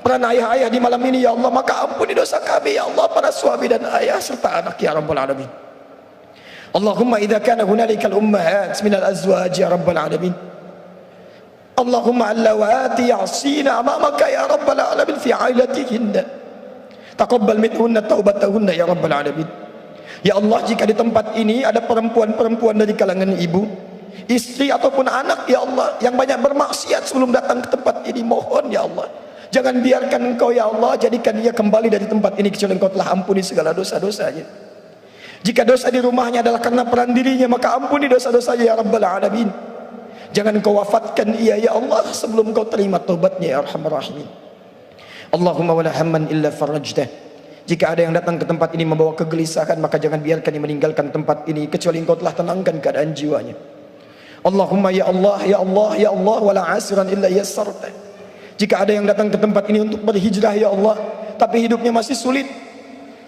peran ayah-ayah di malam ini ya Allah, maka ampuni dosa kami ya Allah, para suami dan ayah serta anak ya Rabbal alamin. Allahumma idza kana hunalikal ummahat minal azwaj ya Rabbal alamin, Allahumma allawati ya'sina amamaka ya Rabbal alamin fi 'ailatihinna, taqabbal minhunna taubatahunna ya Rabbal alamin. Ya Allah, jika di tempat ini ada perempuan-perempuan dari kalangan ibu, istri ataupun anak ya Allah yang banyak bermaksiat sebelum datang ke tempat ini, mohon ya Allah, jangan biarkan Engkau ya Allah jadikan dia kembali dari tempat ini kecuali Engkau telah ampuni segala dosa-dosanya. Jika dosa di rumahnya adalah karena peran dirinya, maka ampuni dosa-dosanya ya Rabbal alamin. Jangan Engkau wafatkan ia ya Allah sebelum Engkau terima taubatnya ya Arhamar Rahimin. Allahumma wala hamman illa farajtah, jika ada yang datang ke tempat ini membawa kegelisahan, maka jangan biarkan dia meninggalkan tempat ini kecuali Engkau telah tenangkan keadaan jiwanya. Allahumma ya Allah ya Allah ya Allah wala asiran illa yassarta, jika ada yang datang ke tempat ini untuk berhijrah ya Allah, tapi hidupnya masih sulit,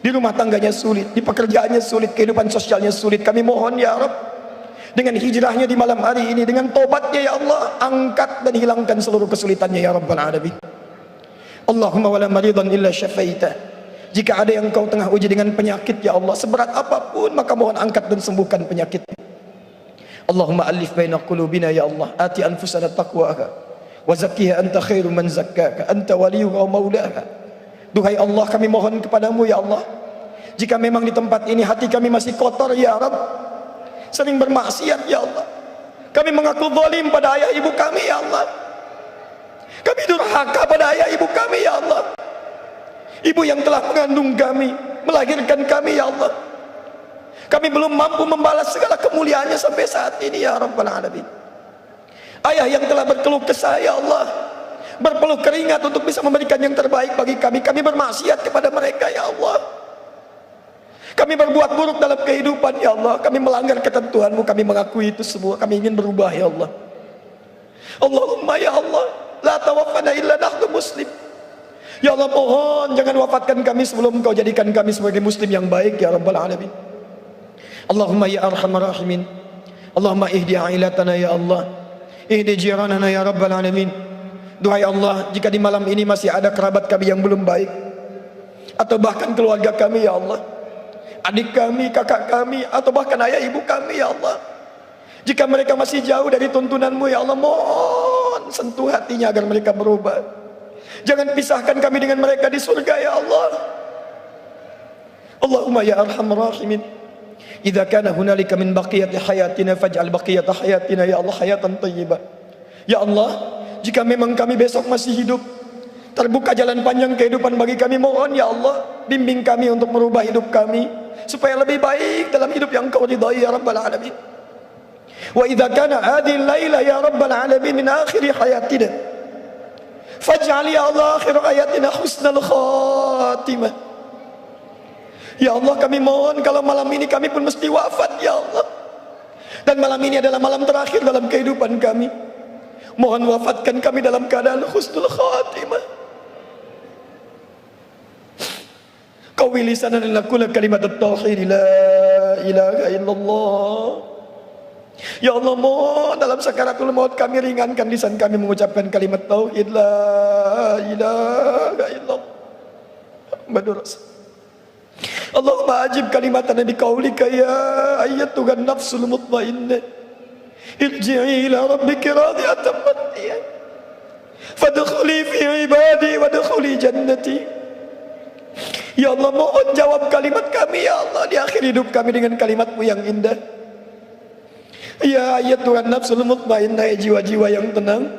di rumah tangganya sulit, di pekerjaannya sulit, kehidupan sosialnya sulit, kami mohon ya Rabb, dengan hijrahnya di malam hari ini, dengan tobatnya ya Allah, angkat dan hilangkan seluruh kesulitannya ya Rabbal alamin. Allahumma wala maridan illa syafaita, jika ada yang Engkau tengah uji dengan penyakit ya Allah, seberat apapun, maka mohon angkat dan sembuhkan penyakit. Allahumma alif baina qulubina ya Allah, ati anfusana taqwaha wa zakkiha anta khairu man zakkaka anta waliyuha wa maulaha. Duhai Allah, kami mohon kepadamu ya Allah,
Jika memang di tempat ini hati kami masih kotor ya Rabb, sering bermaksiat ya Allah, kami mengaku zalim pada ayah ibu kami ya Allah, kami durhaka pada ayah ibu kami ya Allah, ibu yang telah mengandung kami, melahirkan kami ya Allah, kami belum mampu membalas segala kemuliaannya sampai saat ini ya Rabbal Alamin. Ayah yang telah berkeluh kesah ya Allah, berpeluh keringat untuk bisa memberikan yang terbaik bagi kami, kami bermaksiat kepada mereka ya Allah. Kami berbuat buruk dalam kehidupan ya Allah, kami melanggar ketentuan-Mu, kami mengakui itu semua, kami ingin berubah ya Allah. Allahumma ya Allah, la tawaffana illa nahnu muslim. Ya Allah, mohon jangan wafatkan kami sebelum Engkau jadikan kami sebagai muslim yang baik ya Rabbal Alamin. Allahumma ya arhamar rahimin, Allahumma ihdi ailatana ya Allah, ihdi jiranana ya Rabbal Alamin. Duhai Allah, jika di malam ini masih ada kerabat kami yang belum baik, atau bahkan keluarga kami ya Allah, adik kami, kakak kami, atau bahkan ayah ibu kami ya Allah, jika mereka masih jauh dari tuntunan-Mu ya Allah, mohon sentuh hatinya agar mereka berubah. Jangan pisahkan kami dengan mereka di surga ya Allah. Allahumma ya arhamar rahimin, idza kana hunalika min baqiyati hayatina faj'al baqiyata hayatina ya Allah hayatan thayyibah. Ya Allah, jika memang kami besok masih hidup, terbuka jalan panjang kehidupan bagi kami, mohon ya Allah, bimbing kami untuk merubah hidup kami supaya lebih baik dalam hidup yang Kau ridhai ya Rabbal Alamin. Wa idza kana hadhihi al-laila ya Rabbal Alamin min akhir hayatina faj'al ya Allah akhir hayatina husnal khatimah. Ya Allah, kami mohon kalau malam ini kami pun mesti wafat ya Allah, dan malam ini adalah malam terakhir dalam kehidupan kami, mohon wafatkan kami dalam keadaan husnul khatimah. Qawi lisanana lakula kalimat at-tauhid la ilaha illallah. Ya Allah, mohon dalam sakaratul maut kami ringankan lisan kami mengucapkan kalimat tauhid la ilaha illallah Muhammadur Rasul. Allahumma ajib kalimatan bi qaulika ya ayyatuhan nafsul mutmainnah irji'i ila rabbiki radiyatan mardiyah fadkhuli fi ibadi wadkhuli jannati. Ya Allah, mohon jawab kalimat kami ya Allah di akhir hidup kami dengan kalimat-Mu yang indah. Ya ayyatuhan nafsul mutmainnah, jiwa-jiwa yang tenang,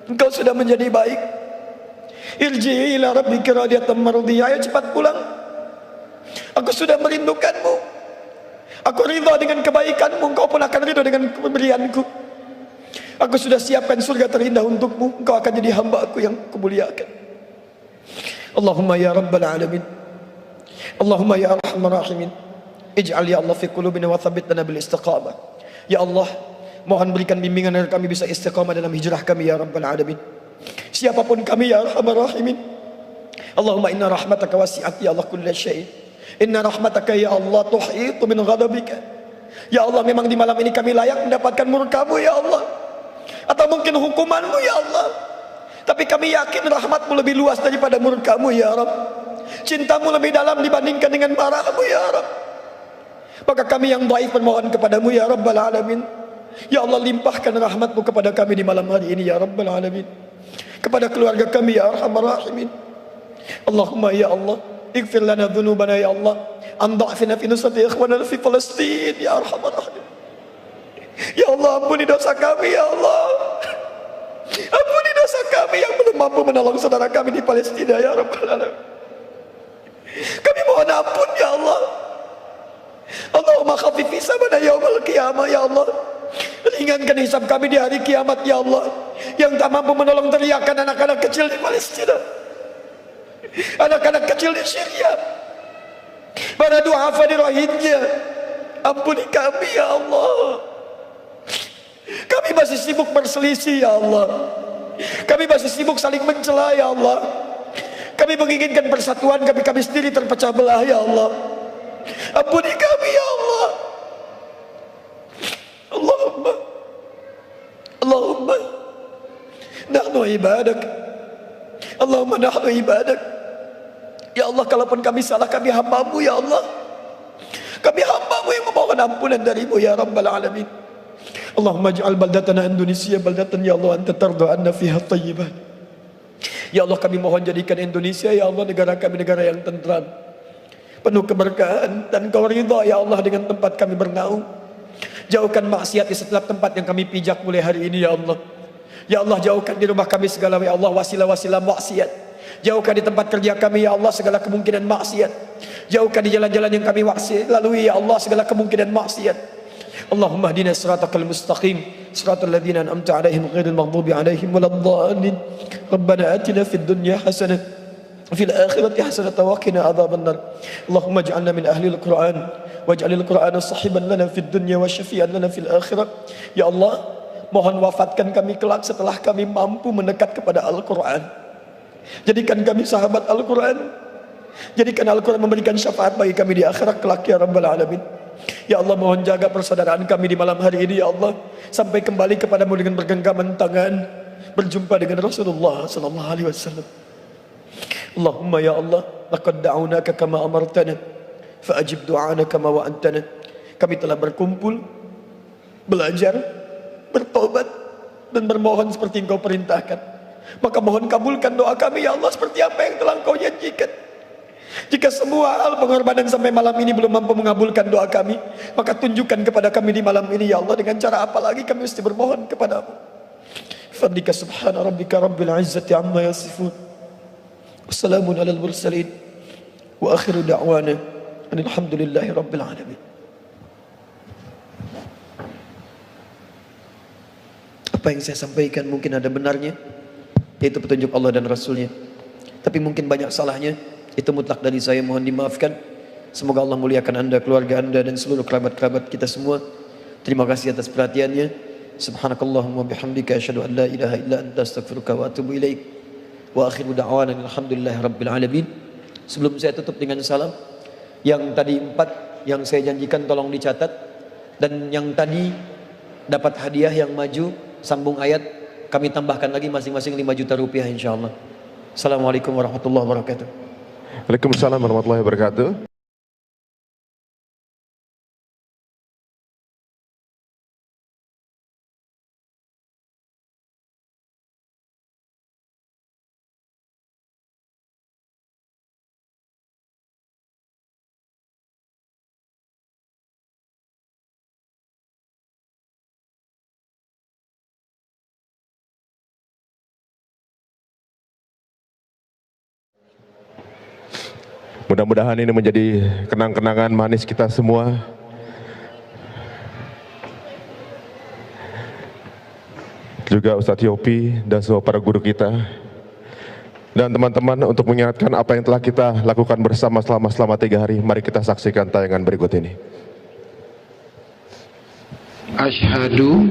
Engkau sudah menjadi baik. Irji'i ila rabbiki radiyatan mardiyah, ayo cepat pulang. Aku sudah merindukan-Mu. Aku ridha dengan kebaikan-Mu, Engkau pun akan ridha dengan pemberian-Ku. Aku sudah siapkan surga terindah untuk-Mu, Engkau akan jadi hamba Aku yang Kumuliakan. Allahumma ya Rabbal Alamin, Allahumma ya arhamar rahimin, ij'al ya Allah fi qulubina wa thabbitna bil istiqamah. Ya Allah, mohon berikan bimbingan agar kami bisa istiqamah dalam hijrah kami ya Rabbal Alamin. Siapapun kami ya arhamar rahimin, Allahumma inna rahmataka wasi'at ya Allah kulla syai'. Inna rahmataka ya Allah tuhitu min ghadabika. Ya Allah, memang di malam ini kami layak mendapatkan murka-Mu ya Allah, atau mungkin hukuman-Mu ya Allah, tapi kami yakin rahmat-Mu lebih luas daripada murka-Mu ya Rabb. Cinta-Mu lebih dalam dibandingkan dengan marah-Mu ya Rabb. Maka kami yang baik bermohon kepada-Mu ya Rabbal Alamin. Ya Allah, limpahkan rahmat-Mu kepada kami di malam hari ini ya Rabbal Alamin, kepada keluarga kami ya Arhamar Rahimin. Allahumma ya Allah, ighfir lana dhunubana ya Allah, an dha'fina fi nusrati ikhwanana fi Palestin ya Arhamar Rahimin. Ya Allah, ampuni dosa kami ya Allah, ampuni dosa kami yang belum mampu menolong saudara kami di Palestina ya Rabbal Alamin. Kami mohon ampun ya Allah. Allahumma khaffif hisabana yaumal qiyamah ya Allah. Ringankan hisab kami di hari kiamat ya Allah, yang tak mampu menolong teriakan anak-anak kecil di Palestina, anak-anak kecil di Syria, para du'afa di Rohingya. Ampuni kami ya Allah. Kami masih sibuk berselisih ya Allah, kami masih sibuk saling mencela ya Allah. Kami menginginkan persatuan, kami sendiri terpecah belah ya Allah. Ampuni kami ya Allah. Allahumma nahnu ibadak, Allahumma nahnu ibadak. Ya Allah, kalaupun kami salah, kami hamba-Mu ya Allah, kami hamba-Mu yang memohon ampunan dari-Mu ya Rabbal Alamin. Allahumma ij'al baldatana Indonesia baldatan ya Allah anta tarda anna fiha thayyiban. Ya Allah, kami mohon jadikan Indonesia ya Allah negara kami negara yang tentram, penuh keberkahan, dan Kau ridha ya Allah dengan tempat kami bernaung. Jauhkan maksiat di setiap tempat yang kami pijak mulai hari ini ya Allah. Ya Allah, jauhkan di rumah kami segala ya Allah wasilah-wasilah maksiat. Jauhkan di tempat kerja kami ya Allah segala kemungkinan maksiat. Jauhkan di jalan-jalan yang kami lalui ya Allah segala kemungkinan maksiat. Allahumma hdina siratal mustaqim, siratal ladzina an'amta 'alaihim ghairil maghdubi 'alaihim waladdallin. Rabbana atina fid dunya hasanah fil akhirati hasanah wa qina adzabannar. Allahumma ij'alna min ahlil Qur'an waj'alil Qur'ana sahiban lana fid dunya wa syafi'an lana fil akhirah. Ya Allah, mohon wafatkan kami kelak setelah kami mampu mendekat kepada Al-Quran. Jadikan kami sahabat Al-Quran. Jadikan Al-Quran memberikan syafaat bagi kami di akhirat kelak ya Rabbal Alamin. Ya Allah, mohon jaga persaudaraan kami di malam hari ini ya Allah, sampai kembali kepadamu dengan bergenggaman tangan, berjumpa dengan Rasulullah sallallahu alaihi wasallam. Allahumma ya Allah, laqad da'unaka kama amartana fa'ajib du'ana kama wa'antana. Kami telah berkumpul, belajar, bertobat, dan bermohon seperti Engkau perintahkan. Maka mohon kabulkan doa kami ya Allah seperti apa yang telah Engkau janjikan. Jika semua hal pengorbanan sampai malam ini belum mampu mengabulkan doa kami, maka tunjukkan kepada kami di malam ini ya Allah dengan cara apa lagi kami mesti bermohon kepadamu. Fadlika subhana rabbika rabbil izzati amma yasifun, wassalamun alal mursalin, wa akhiru da'wana alhamdulillahi rabbil alamin. Apa yang saya sampaikan mungkin ada benarnya, yaitu petunjuk Allah dan Rasulnya. Tapi mungkin banyak salahnya, itu mutlak dari saya, mohon dimaafkan. Semoga Allah muliakan anda, keluarga anda, dan seluruh kerabat-kerabat kita semua. Terima kasih atas perhatiannya. Subhanakallahumma bihamdika asyhadu an la ilaha illa anta astaghfiruka wa atubu ilaik. Wa akhiru da'wana alhamdulillahi rabbil alamin. Sebelum saya tutup dengan salam, yang tadi 4 yang saya janjikan tolong dicatat, dan yang tadi dapat hadiah yang maju sambung ayat, kami tambahkan lagi masing-masing 5 juta rupiah insyaallah. Assalamualaikum warahmatullahi wabarakatuh.
Waalaikumsalam warahmatullahi wabarakatuh. Mudah-mudahan ini menjadi kenang-kenangan manis kita semua. Juga Ustadz Yopi dan semua para guru kita. Dan teman-teman, untuk mengingatkan apa yang telah kita lakukan bersama selama 3 hari, mari kita saksikan tayangan berikut ini.
Asyhadu